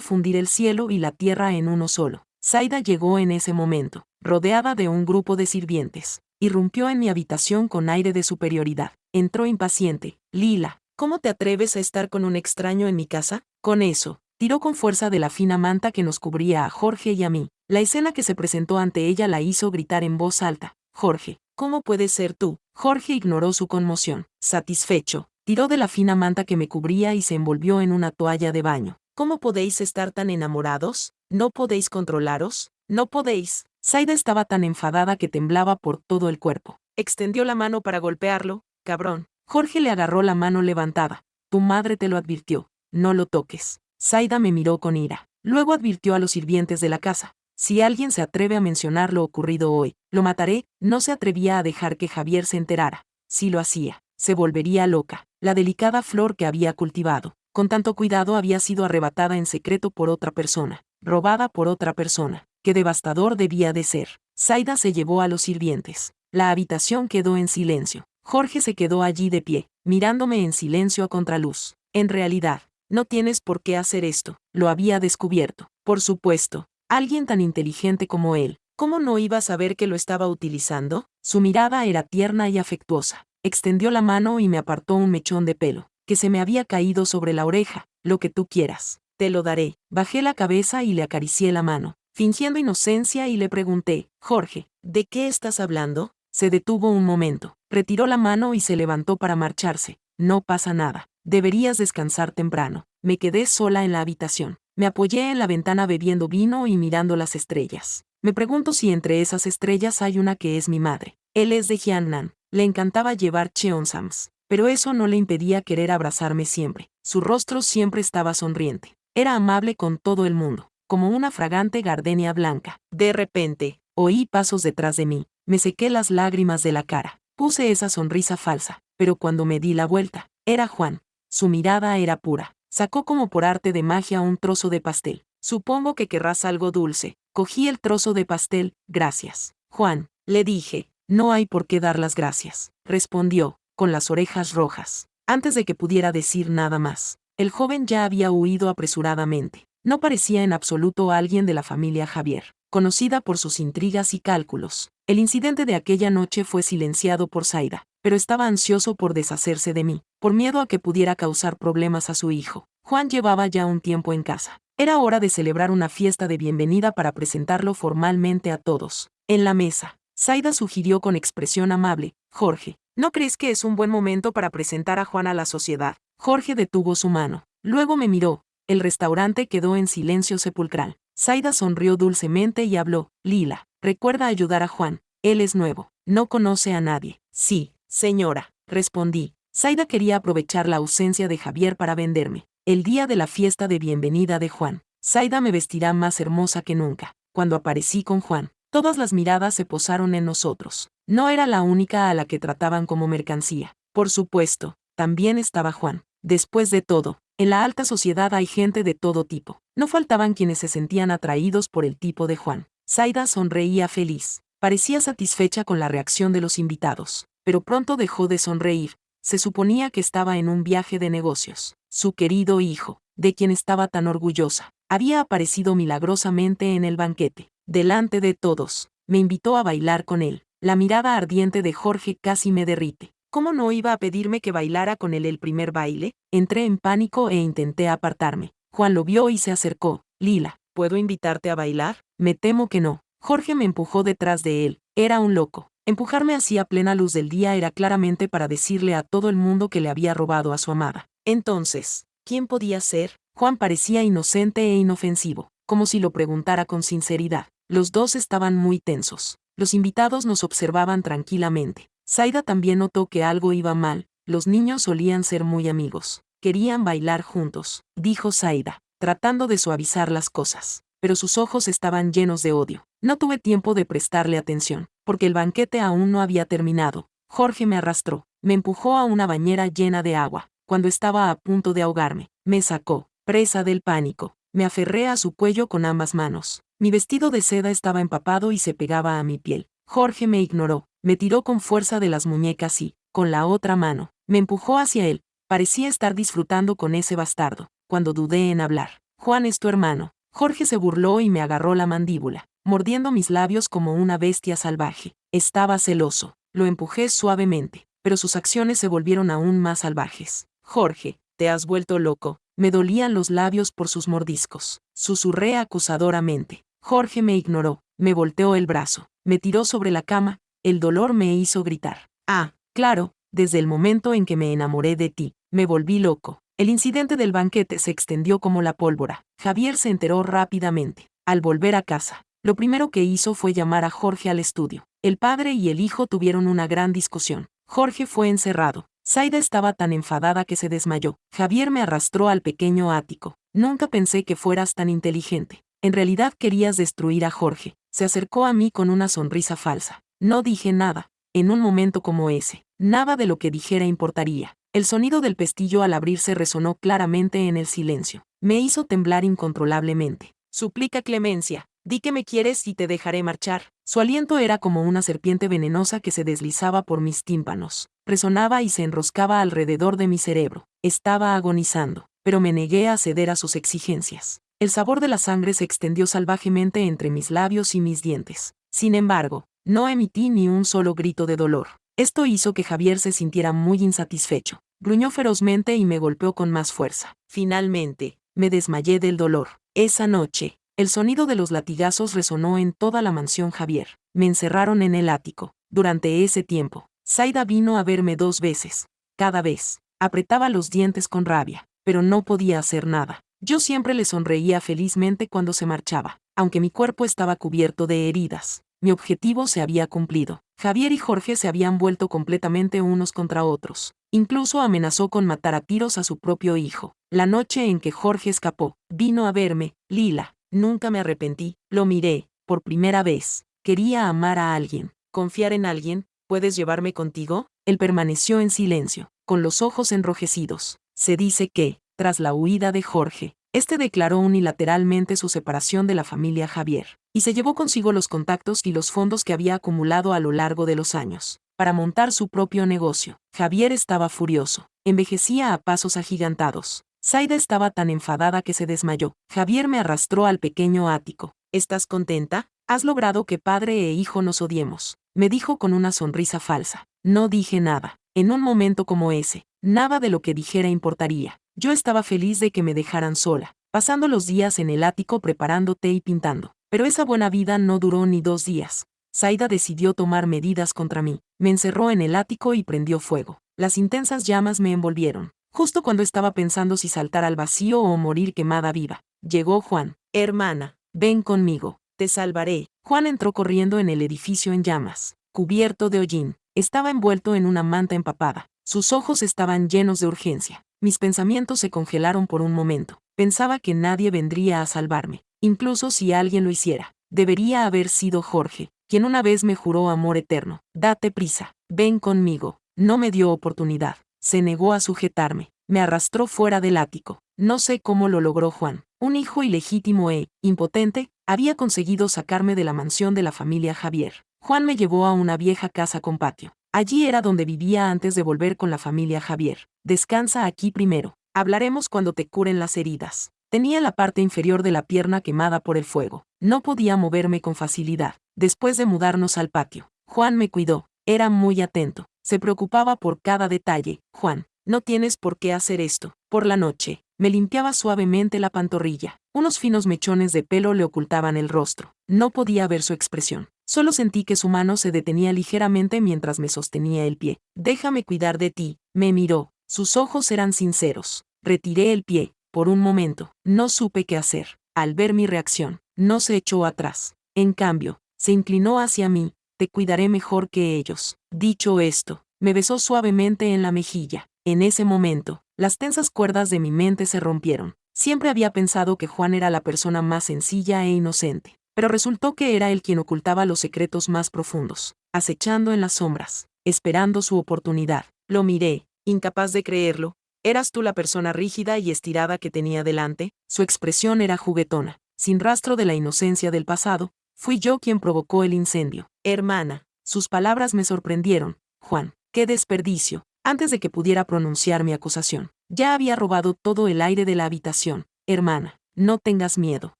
fundir el cielo y la tierra en uno solo. Zaida llegó en ese momento, rodeada de un grupo de sirvientes. Irrumpió en mi habitación con aire de superioridad. Entró impaciente. Lila, ¿cómo te atreves a estar con un extraño en mi casa? Con eso, tiró con fuerza de la fina manta que nos cubría a Jorge y a mí. La escena que se presentó ante ella la hizo gritar en voz alta. Jorge, ¿cómo puedes ser tú? Jorge ignoró su conmoción. Satisfecho, tiró de la fina manta que me cubría y se envolvió en una toalla de baño. ¿Cómo podéis estar tan enamorados? ¿No podéis controlaros? ¿No podéis? Zaida estaba tan enfadada que temblaba por todo el cuerpo. Extendió la mano para golpearlo. Cabrón. Jorge le agarró la mano levantada. Tu madre te lo advirtió. No lo toques. Zaida me miró con ira. Luego advirtió a los sirvientes de la casa. Si alguien se atreve a mencionar lo ocurrido hoy, lo mataré. No se atrevía a dejar que Javier se enterara. Si lo hacía, se volvería loca. La delicada flor que había cultivado con tanto cuidado había sido arrebatada en secreto por otra persona, robada por otra persona. Qué devastador debía de ser. Zaida se llevó a los sirvientes. La habitación quedó en silencio. Jorge se quedó allí de pie, mirándome en silencio a contraluz. En realidad, no tienes por qué hacer esto. Lo había descubierto. Por supuesto, alguien tan inteligente como él. ¿Cómo no iba a saber que lo estaba utilizando? Su mirada era tierna y afectuosa. Extendió la mano y me apartó un mechón de pelo que se me había caído sobre la oreja. Lo que tú quieras. Te lo daré. Bajé la cabeza y le acaricié la mano, fingiendo inocencia y le pregunté, Jorge, ¿de qué estás hablando? Se detuvo un momento, retiró la mano y se levantó para marcharse. No pasa nada. Deberías descansar temprano. Me quedé sola en la habitación. Me apoyé en la ventana bebiendo vino y mirando las estrellas. Me pregunto si entre esas estrellas hay una que es mi madre. Él es de Jiangnan. Le encantaba llevar cheongsams, pero eso no le impedía querer abrazarme siempre. Su rostro siempre estaba sonriente. Era amable con todo el mundo, como una fragante gardenia blanca. De repente, oí pasos detrás de mí. Me sequé las lágrimas de la cara. Puse esa sonrisa falsa, pero cuando me di la vuelta, era Juan. Su mirada era pura. Sacó como por arte de magia un trozo de pastel. Supongo que querrás algo dulce. Cogí el trozo de pastel. Gracias, Juan, le dije. No hay por qué dar las gracias, respondió, con las orejas rojas. Antes de que pudiera decir nada más, el joven ya había huido apresuradamente. No parecía en absoluto alguien de la familia Javier, conocida por sus intrigas y cálculos. El incidente de aquella noche fue silenciado por Zaida, pero estaba ansioso por deshacerse de mí, por miedo a que pudiera causar problemas a su hijo. Juan llevaba ya un tiempo en casa. Era hora de celebrar una fiesta de bienvenida para presentarlo formalmente a todos. En la mesa, Zaida sugirió con expresión amable, Jorge, ¿no crees que es un buen momento para presentar a Juan a la sociedad? Jorge detuvo su mano. Luego me miró. El restaurante quedó en silencio sepulcral. Zaida sonrió dulcemente y habló, Lila, recuerda ayudar a Juan. Él es nuevo. No conoce a nadie. Sí, señora, respondí. Zaida quería aprovechar la ausencia de Javier para venderme. El día de la fiesta de bienvenida de Juan, Zaida me vestirá más hermosa que nunca. Cuando aparecí con Juan, todas las miradas se posaron en nosotros. No era la única a la que trataban como mercancía. Por supuesto, también estaba Juan. Después de todo, en la alta sociedad hay gente de todo tipo. No faltaban quienes se sentían atraídos por el tipo de Juan. Zaida sonreía feliz. Parecía satisfecha con la reacción de los invitados, pero pronto dejó de sonreír. Se suponía que estaba en un viaje de negocios. Su querido hijo, de quien estaba tan orgullosa, había aparecido milagrosamente en el banquete. Delante de todos, me invitó a bailar con él. La mirada ardiente de Jorge casi me derrite. ¿Cómo no iba a pedirme que bailara con él el primer baile? Entré en pánico e intenté apartarme. Juan lo vio y se acercó. Lila, ¿puedo invitarte a bailar? Me temo que no. Jorge me empujó detrás de él. Era un loco. Empujarme así a plena luz del día era claramente para decirle a todo el mundo que le había robado a su amada. Entonces, ¿quién podía ser? Juan parecía inocente e inofensivo, como si lo preguntara con sinceridad. Los dos estaban muy tensos. Los invitados nos observaban tranquilamente. Zaida también notó que algo iba mal. Los niños solían ser muy amigos. Querían bailar juntos, dijo Zaida, tratando de suavizar las cosas. Pero sus ojos estaban llenos de odio. No tuve tiempo de prestarle atención, porque el banquete aún no había terminado. Jorge me arrastró, me empujó a una bañera llena de agua. Cuando estaba a punto de ahogarme, me sacó, presa del pánico. Me aferré a su cuello con ambas manos. Mi vestido de seda estaba empapado y se pegaba a mi piel. Jorge me ignoró, me tiró con fuerza de las muñecas y, con la otra mano, me empujó hacia él. Parecía estar disfrutando con ese bastardo. Cuando dudé en hablar, Juan es tu hermano. Jorge se burló y me agarró la mandíbula, mordiendo mis labios como una bestia salvaje. Estaba celoso. Lo empujé suavemente, pero sus acciones se volvieron aún más salvajes. Jorge, te has vuelto loco. Me dolían los labios por sus mordiscos. Susurré acusadoramente. Jorge me ignoró, me volteó el brazo, me tiró sobre la cama. El dolor me hizo gritar. Ah, claro, desde el momento en que me enamoré de ti, me volví loco. El incidente del banquete se extendió como la pólvora. Javier se enteró rápidamente. Al volver a casa, lo primero que hizo fue llamar a Jorge al estudio. El padre y el hijo tuvieron una gran discusión. Jorge fue encerrado. Zaida estaba tan enfadada que se desmayó. Javier me arrastró al pequeño ático. Nunca pensé que fueras tan inteligente. En realidad querías destruir a Jorge. Se acercó a mí con una sonrisa falsa. No dije nada. En un momento como ese, nada de lo que dijera importaría. El sonido del pestillo al abrirse resonó claramente en el silencio. Me hizo temblar incontrolablemente. Suplica clemencia. Di que me quieres y te dejaré marchar. Su aliento era como una serpiente venenosa que se deslizaba por mis tímpanos. Resonaba y se enroscaba alrededor de mi cerebro. Estaba agonizando, pero me negué a ceder a sus exigencias. El sabor de la sangre se extendió salvajemente entre mis labios y mis dientes. Sin embargo, no emití ni un solo grito de dolor. Esto hizo que Javier se sintiera muy insatisfecho. Gruñó ferozmente y me golpeó con más fuerza. Finalmente, me desmayé del dolor. Esa noche, el sonido de los latigazos resonó en toda la mansión Javier. Me encerraron en el ático. Durante ese tiempo, Zaida vino a verme 2 veces. Cada vez, apretaba los dientes con rabia, pero no podía hacer nada. Yo siempre le sonreía felizmente cuando se marchaba, aunque mi cuerpo estaba cubierto de heridas. Mi objetivo se había cumplido. Javier y Jorge se habían vuelto completamente unos contra otros. Incluso amenazó con matar a tiros a su propio hijo. La noche en que Jorge escapó, vino a verme. Lila, nunca me arrepentí. Lo miré, por primera vez. Quería amar a alguien, confiar en alguien. ¿Puedes llevarme contigo? Él permaneció en silencio, con los ojos enrojecidos. Se dice que, tras la huida de Jorge, este declaró unilateralmente su separación de la familia Javier, y se llevó consigo los contactos y los fondos que había acumulado a lo largo de los años, para montar su propio negocio. Javier estaba furioso, envejecía a pasos agigantados. Zaida estaba tan enfadada que se desmayó. Javier me arrastró al pequeño ático. ¿Estás contenta? Has logrado que padre e hijo nos odiemos, me dijo con una sonrisa falsa. No dije nada. En un momento como ese, nada de lo que dijera importaría. Yo estaba feliz de que me dejaran sola, pasando los días en el ático preparando té y pintando. Pero esa buena vida no duró ni 2 días. Zaida decidió tomar medidas contra mí. Me encerró en el ático y prendió fuego. Las intensas llamas me envolvieron. Justo cuando estaba pensando si saltar al vacío o morir quemada viva, llegó Juan. Hermana, ven conmigo, te salvaré. Juan entró corriendo en el edificio en llamas. cubierto de hollín. Estaba envuelto en una manta empapada. Sus ojos estaban llenos de urgencia. Mis pensamientos se congelaron por un momento. Pensaba que nadie vendría a salvarme, incluso si alguien lo hiciera. Debería haber sido Jorge, quien una vez me juró amor eterno. Date prisa, ven conmigo. No me dio oportunidad. Se negó a sujetarme. Me arrastró fuera del ático. No sé cómo lo logró Juan. Un hijo ilegítimo e impotente había conseguido sacarme de la mansión de la familia Javier. Juan me llevó a una vieja casa con patio. Allí era donde vivía antes de volver con la familia Javier. Descansa aquí primero. Hablaremos cuando te curen las heridas. Tenía la parte inferior de la pierna quemada por el fuego. No podía moverme con facilidad. Después de mudarnos al patio, Juan me cuidó. Era muy atento. Se preocupaba por cada detalle. Juan, no tienes por qué hacer esto. Por la noche, me limpiaba suavemente la pantorrilla. Unos finos mechones de pelo le ocultaban el rostro. No podía ver su expresión. Solo sentí que su mano se detenía ligeramente mientras me sostenía el pie. Déjame cuidar de ti, me miró. Sus ojos eran sinceros. Retiré el pie. Por un momento, no supe qué hacer. Al ver mi reacción, no se echó atrás. En cambio, se inclinó hacia mí. Te cuidaré mejor que ellos. Dicho esto, me besó suavemente en la mejilla. En ese momento, las tensas cuerdas de mi mente se rompieron. Siempre había pensado que Juan era la persona más sencilla e inocente, pero resultó que era él quien ocultaba los secretos más profundos, acechando en las sombras, esperando su oportunidad. Lo miré, incapaz de creerlo. ¿Eras tú la persona rígida y estirada que tenía delante? Su expresión era juguetona, sin rastro de la inocencia del pasado. Fui yo quien provocó el incendio. Hermana, sus palabras me sorprendieron. Juan, qué desperdicio. Antes de que pudiera pronunciar mi acusación, ya había robado todo el aire de la habitación. Hermana, no tengas miedo.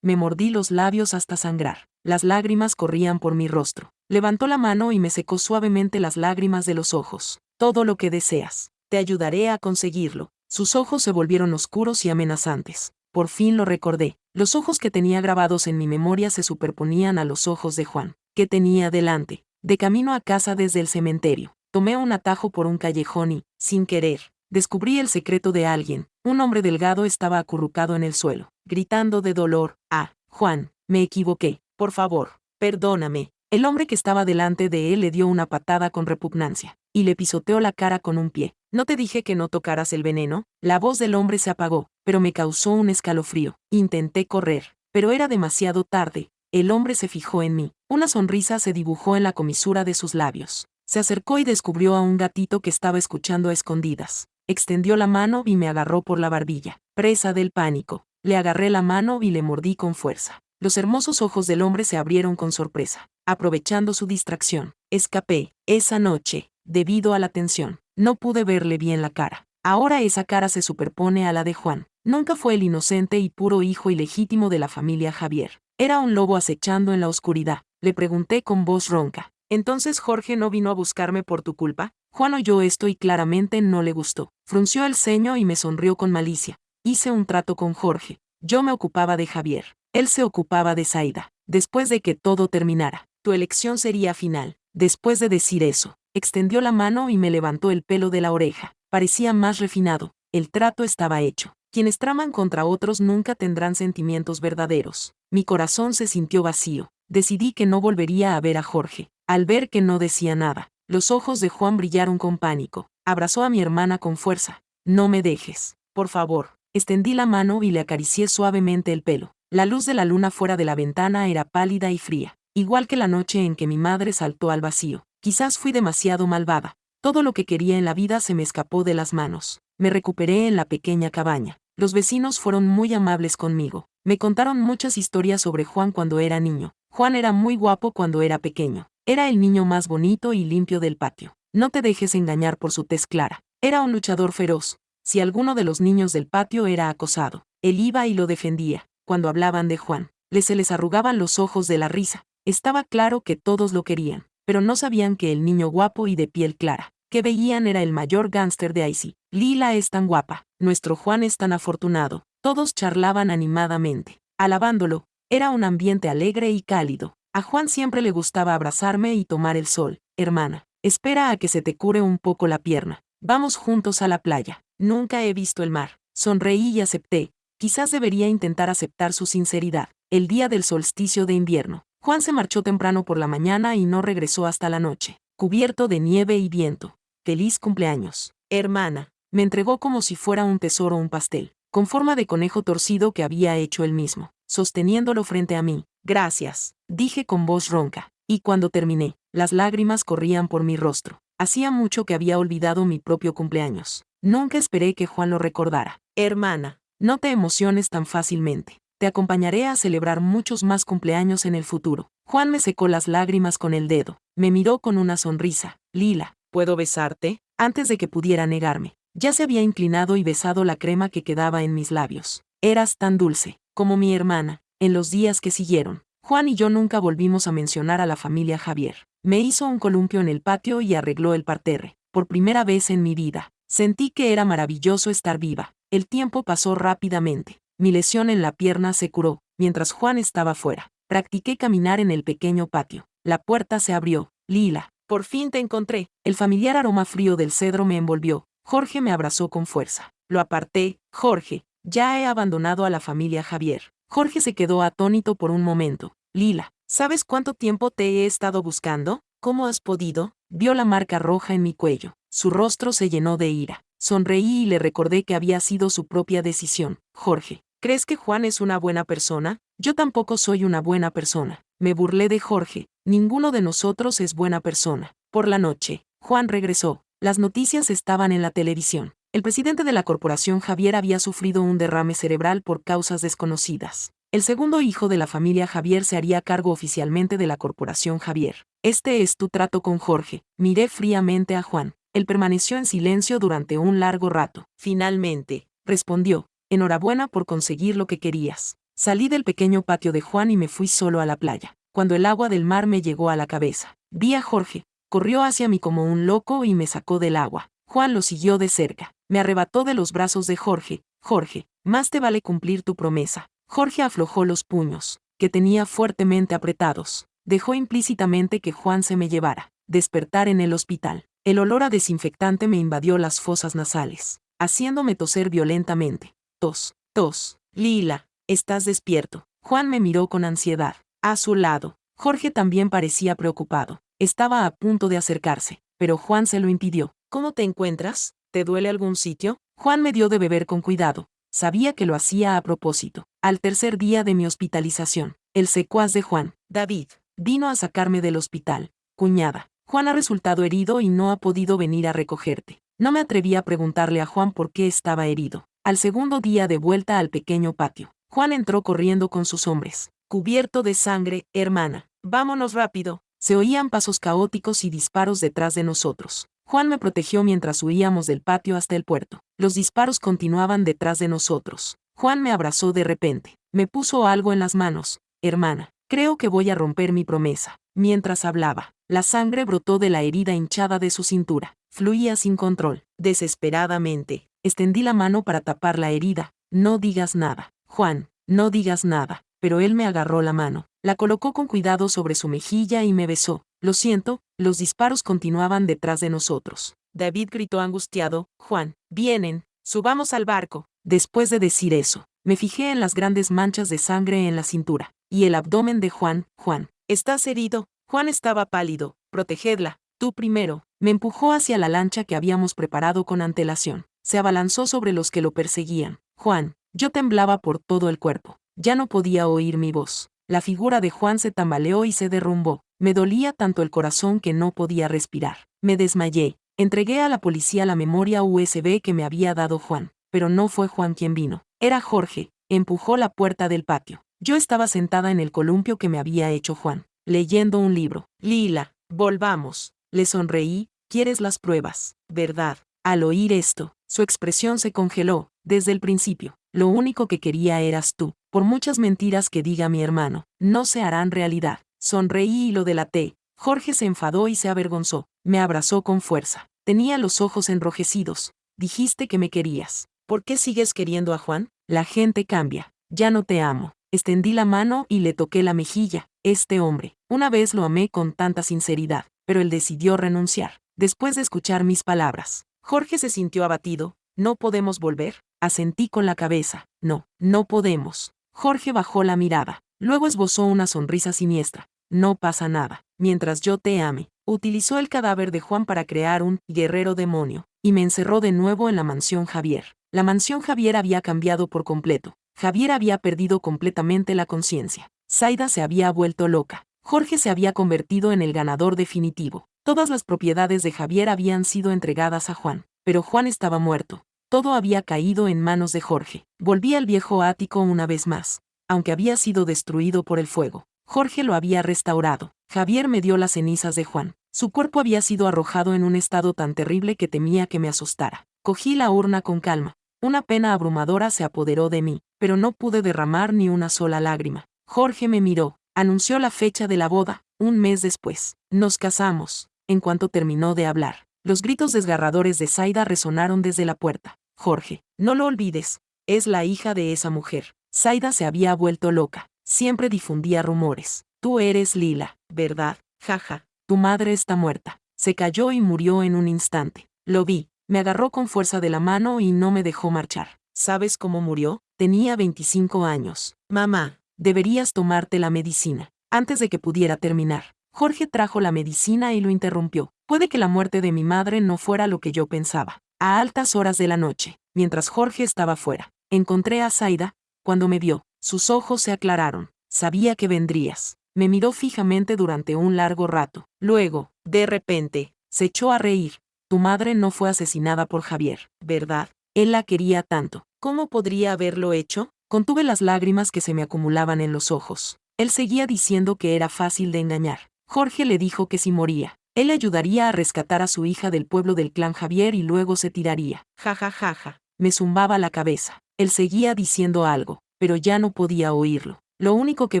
Me mordí los labios hasta sangrar. Las lágrimas corrían por mi rostro. Levantó la mano y me secó suavemente las lágrimas de los ojos. Todo lo que deseas. Te ayudaré a conseguirlo. Sus ojos se volvieron oscuros y amenazantes. Por fin lo recordé. Los ojos que tenía grabados en mi memoria se superponían a los ojos de Juan, que tenía delante. De camino a casa desde el cementerio, tomé un atajo por un callejón y, sin querer, descubrí el secreto de alguien. Un hombre delgado estaba acurrucado en el suelo, gritando de dolor. Ah, Juan, me equivoqué. Por favor, perdóname. El hombre que estaba delante de él le dio una patada con repugnancia, y le pisoteó la cara con un pie. ¿No te dije que no tocaras el veneno? La voz del hombre se apagó, pero me causó un escalofrío. Intenté correr, pero era demasiado tarde. El hombre se fijó en mí. Una sonrisa se dibujó en la comisura de sus labios. Se acercó y descubrió a un gatito que estaba escuchando a escondidas. Extendió la mano y me agarró por la barbilla. Presa del pánico, le agarré la mano y le mordí con fuerza. Los hermosos ojos del hombre se abrieron con sorpresa. Aprovechando su distracción, escapé. Esa noche, debido a la tensión, no pude verle bien la cara. Ahora esa cara se superpone a la de Juan. Nunca fue el inocente y puro hijo ilegítimo de la familia Javier. Era un lobo acechando en la oscuridad. Le pregunté con voz ronca. ¿Entonces Jorge no vino a buscarme por tu culpa? Juan oyó esto y claramente no le gustó. Frunció el ceño y me sonrió con malicia. Hice un trato con Jorge. Yo me ocupaba de Javier. Él se ocupaba de Zaida. Después de que todo terminara, tu elección sería final. Después de decir eso, extendió la mano y me levantó el pelo de la oreja. Parecía más refinado. El trato estaba hecho. Quienes traman contra otros nunca tendrán sentimientos verdaderos. Mi corazón se sintió vacío. Decidí que no volvería a ver a Jorge. Al ver que no decía nada, los ojos de Juan brillaron con pánico. Abrazó a mi hermana con fuerza. No me dejes, por favor. Extendí la mano y le acaricié suavemente el pelo. La luz de la luna fuera de la ventana era pálida y fría, igual que la noche en que mi madre saltó al vacío. Quizás fui demasiado malvada. Todo lo que quería en la vida se me escapó de las manos. Me recuperé en la pequeña cabaña. Los vecinos fueron muy amables conmigo. Me contaron muchas historias sobre Juan cuando era niño. Juan era muy guapo cuando era pequeño. Era el niño más bonito y limpio del patio. No te dejes engañar por su tez clara. Era un luchador feroz. Si alguno de los niños del patio era acosado, él iba y lo defendía. Cuando hablaban de Juan, se les arrugaban los ojos de la risa. Estaba claro que todos lo querían, pero no sabían que el niño guapo y de piel clara que veían era el mayor gángster de Icy. Lila es tan guapa, nuestro Juan es tan afortunado. Todos charlaban animadamente, alabándolo. Era un ambiente alegre y cálido. A Juan siempre le gustaba abrazarme y tomar el sol. Hermana, espera a que se te cure un poco la pierna. Vamos juntos a la playa. Nunca he visto el mar. Sonreí y acepté. Quizás debería intentar aceptar su sinceridad. El día del solsticio de invierno, Juan se marchó temprano por la mañana y no regresó hasta la noche, cubierto de nieve y viento. Feliz cumpleaños, hermana. Me entregó como si fuera un tesoro un pastel, con forma de conejo torcido que había hecho él mismo, sosteniéndolo frente a mí. Gracias, dije con voz ronca, y cuando terminé, las lágrimas corrían por mi rostro. Hacía mucho que había olvidado mi propio cumpleaños. Nunca esperé que Juan lo recordara. Hermana, no te emociones tan fácilmente. Te acompañaré a celebrar muchos más cumpleaños en el futuro. Juan me secó las lágrimas con el dedo. Me miró con una sonrisa. Lila, ¿puedo besarte? Antes de que pudiera negarme, ya se había inclinado y besado la crema que quedaba en mis labios. Eras tan dulce, como mi hermana. En los días que siguieron, Juan y yo nunca volvimos a mencionar a la familia Javier. Me hizo un columpio en el patio y arregló el parterre. Por primera vez en mi vida, sentí que era maravilloso estar viva. El tiempo pasó rápidamente. Mi lesión en la pierna se curó, mientras Juan estaba fuera. Practiqué caminar en el pequeño patio. La puerta se abrió. Lila, por fin te encontré. El familiar aroma frío del cedro me envolvió. Jorge me abrazó con fuerza. Lo aparté. Jorge, ya he abandonado a la familia Javier. Jorge se quedó atónito por un momento. Lila, ¿sabes cuánto tiempo te he estado buscando? ¿Cómo has podido? Vio la marca roja en mi cuello. Su rostro se llenó de ira. Sonreí y le recordé que había sido su propia decisión. Jorge, ¿crees que Juan es una buena persona? Yo tampoco soy una buena persona. Me burlé de Jorge. Ninguno de nosotros es buena persona. Por la noche, Juan regresó. Las noticias estaban en la televisión. El presidente de la corporación Javier había sufrido un derrame cerebral por causas desconocidas. El segundo hijo de la familia Javier se haría cargo oficialmente de la corporación Javier. Este es tu trato con Jorge. Miré fríamente a Juan. Él permaneció en silencio durante un largo rato. Finalmente, respondió, enhorabuena por conseguir lo que querías. Salí del pequeño patio de Juan y me fui solo a la playa. Cuando el agua del mar me llegó a la cabeza, vi a Jorge. Corrió hacia mí como un loco y me sacó del agua. Juan lo siguió de cerca. Me arrebató de los brazos de Jorge. Jorge, más te vale cumplir tu promesa. Jorge aflojó los puños, que tenía fuertemente apretados. Dejó implícitamente que Juan se me llevara. Despertar en el hospital. El olor a desinfectante me invadió las fosas nasales, haciéndome toser violentamente. Tos, tos. Lila, ¿estás despierto? Juan me miró con ansiedad. A su lado, Jorge también parecía preocupado. Estaba a punto de acercarse, pero Juan se lo impidió. ¿Cómo te encuentras? ¿Te duele algún sitio? Juan me dio de beber con cuidado. Sabía que lo hacía a propósito. Al tercer día de mi hospitalización, el secuaz de Juan, David, vino a sacarme del hospital. Cuñada, Juan ha resultado herido y no ha podido venir a recogerte. No me atreví a preguntarle a Juan por qué estaba herido. Al segundo día de vuelta al pequeño patio, Juan entró corriendo con sus hombres. Cubierto de sangre, hermana. Vámonos rápido. Se oían pasos caóticos y disparos detrás de nosotros. Juan me protegió mientras huíamos del patio hasta el puerto. Los disparos continuaban detrás de nosotros. Juan me abrazó de repente. Me puso algo en las manos. Hermana, creo que voy a romper mi promesa. Mientras hablaba, la sangre brotó de la herida hinchada de su cintura. Fluía sin control. Desesperadamente, extendí la mano para tapar la herida. No digas nada. Juan, no digas nada. Pero él me agarró la mano. La colocó con cuidado sobre su mejilla y me besó. Lo siento, los disparos continuaban detrás de nosotros. David gritó angustiado, Juan, vienen, subamos al barco. Después de decir eso, me fijé en las grandes manchas de sangre en la cintura, y el abdomen de Juan. Juan, ¿estás herido? Juan estaba pálido. Protegedla, tú primero. Me empujó hacia la lancha que habíamos preparado con antelación. Se abalanzó sobre los que lo perseguían. Juan, yo temblaba por todo el cuerpo. Ya no podía oír mi voz. La figura de Juan se tambaleó y se derrumbó. Me dolía tanto el corazón que no podía respirar. Me desmayé. Entregué a la policía la memoria USB que me había dado Juan. Pero no fue Juan quien vino. Era Jorge. Empujó la puerta del patio. Yo estaba sentada en el columpio que me había hecho Juan, leyendo un libro. Lila, volvamos. Le sonreí. ¿Quieres las pruebas, verdad? Al oír esto, su expresión se congeló. Desde el principio, lo único que quería eras tú. Por muchas mentiras que diga mi hermano, no se harán realidad. Sonreí y lo delaté. Jorge se enfadó y se avergonzó. Me abrazó con fuerza. Tenía los ojos enrojecidos. Dijiste que me querías. ¿Por qué sigues queriendo a Juan? La gente cambia. Ya no te amo. Extendí la mano y le toqué la mejilla. Este hombre, una vez lo amé con tanta sinceridad, pero él decidió renunciar. Después de escuchar mis palabras, Jorge se sintió abatido. ¿No podemos volver? Asentí con la cabeza. No, no podemos. Jorge bajó la mirada. Luego esbozó una sonrisa siniestra. no pasa nada. Mientras yo te ame. Utilizó el cadáver de Juan para crear un guerrero demonio, y me encerró de nuevo en la mansión Javier. La mansión Javier había cambiado por completo. Javier había perdido completamente la conciencia. Zaida se había vuelto loca. Jorge se había convertido en el ganador definitivo. Todas las propiedades de Javier habían sido entregadas a Juan, pero Juan estaba muerto. Todo había caído en manos de Jorge. Volví al viejo ático una vez más. Aunque había sido destruido por el fuego, Jorge lo había restaurado. Javier me dio las cenizas de Juan. Su cuerpo había sido arrojado en un estado tan terrible que temía que me asustara. Cogí la urna con calma. Una pena abrumadora se apoderó de mí, pero no pude derramar ni una sola lágrima. Jorge me miró, anunció la fecha de la boda, un mes después. Nos casamos. En cuanto terminó de hablar, los gritos desgarradores de Zaida resonaron desde la puerta. Jorge, no lo olvides, es la hija de esa mujer. Zaida se había vuelto loca. Siempre difundía rumores. Tú eres Lila, ¿verdad? Jaja, tu madre está muerta. Se cayó y murió en un instante. Lo vi. Me agarró con fuerza de la mano y no me dejó marchar. ¿Sabes cómo murió? Tenía 25 años. Mamá, deberías tomarte la medicina. Antes de que pudiera terminar, Jorge trajo la medicina y lo interrumpió. Puede que la muerte de mi madre no fuera lo que yo pensaba. A altas horas de la noche, mientras Jorge estaba fuera, encontré a Zaida. Cuando me vio, sus ojos se aclararon. Sabía que vendrías. Me miró fijamente durante un largo rato. Luego, de repente, se echó a reír. Tu madre no fue asesinada por Javier, ¿verdad? Él la quería tanto. ¿Cómo podría haberlo hecho? Contuve las lágrimas que se me acumulaban en los ojos. Él seguía diciendo que era fácil de engañar. Jorge le dijo que si moría, él ayudaría a rescatar a su hija del pueblo del clan Javier y luego se tiraría. Ja, ja, ja, ja. Me zumbaba la cabeza. Él seguía diciendo algo, pero ya no podía oírlo. Lo único que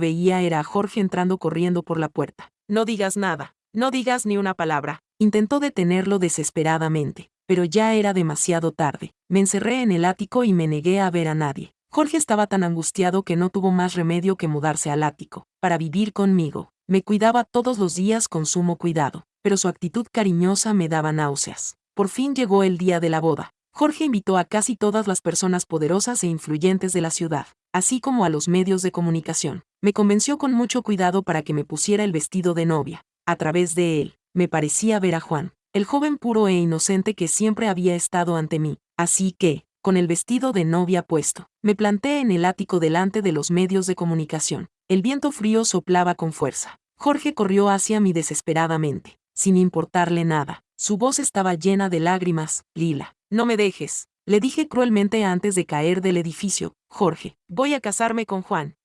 veía era a Jorge entrando corriendo por la puerta. No digas nada. No digas ni una palabra. Intentó detenerlo desesperadamente, pero ya era demasiado tarde. Me encerré en el ático y me negué a ver a nadie. Jorge estaba tan angustiado que no tuvo más remedio que mudarse al ático, para vivir conmigo. Me cuidaba todos los días con sumo cuidado, pero su actitud cariñosa me daba náuseas. Por fin llegó el día de la boda. Jorge invitó a casi todas las personas poderosas e influyentes de la ciudad, así como a los medios de comunicación. Me convenció con mucho cuidado para que me pusiera el vestido de novia. A través de él, me parecía ver a Juan, el joven puro e inocente que siempre había estado ante mí. Así que, con el vestido de novia puesto, me planté en el ático delante de los medios de comunicación. El viento frío soplaba con fuerza. Jorge corrió hacia mí desesperadamente, sin importarle nada. Su voz estaba llena de lágrimas. Lila, no me dejes, le dije cruelmente antes de caer del edificio. Jorge, voy a casarme con Juan.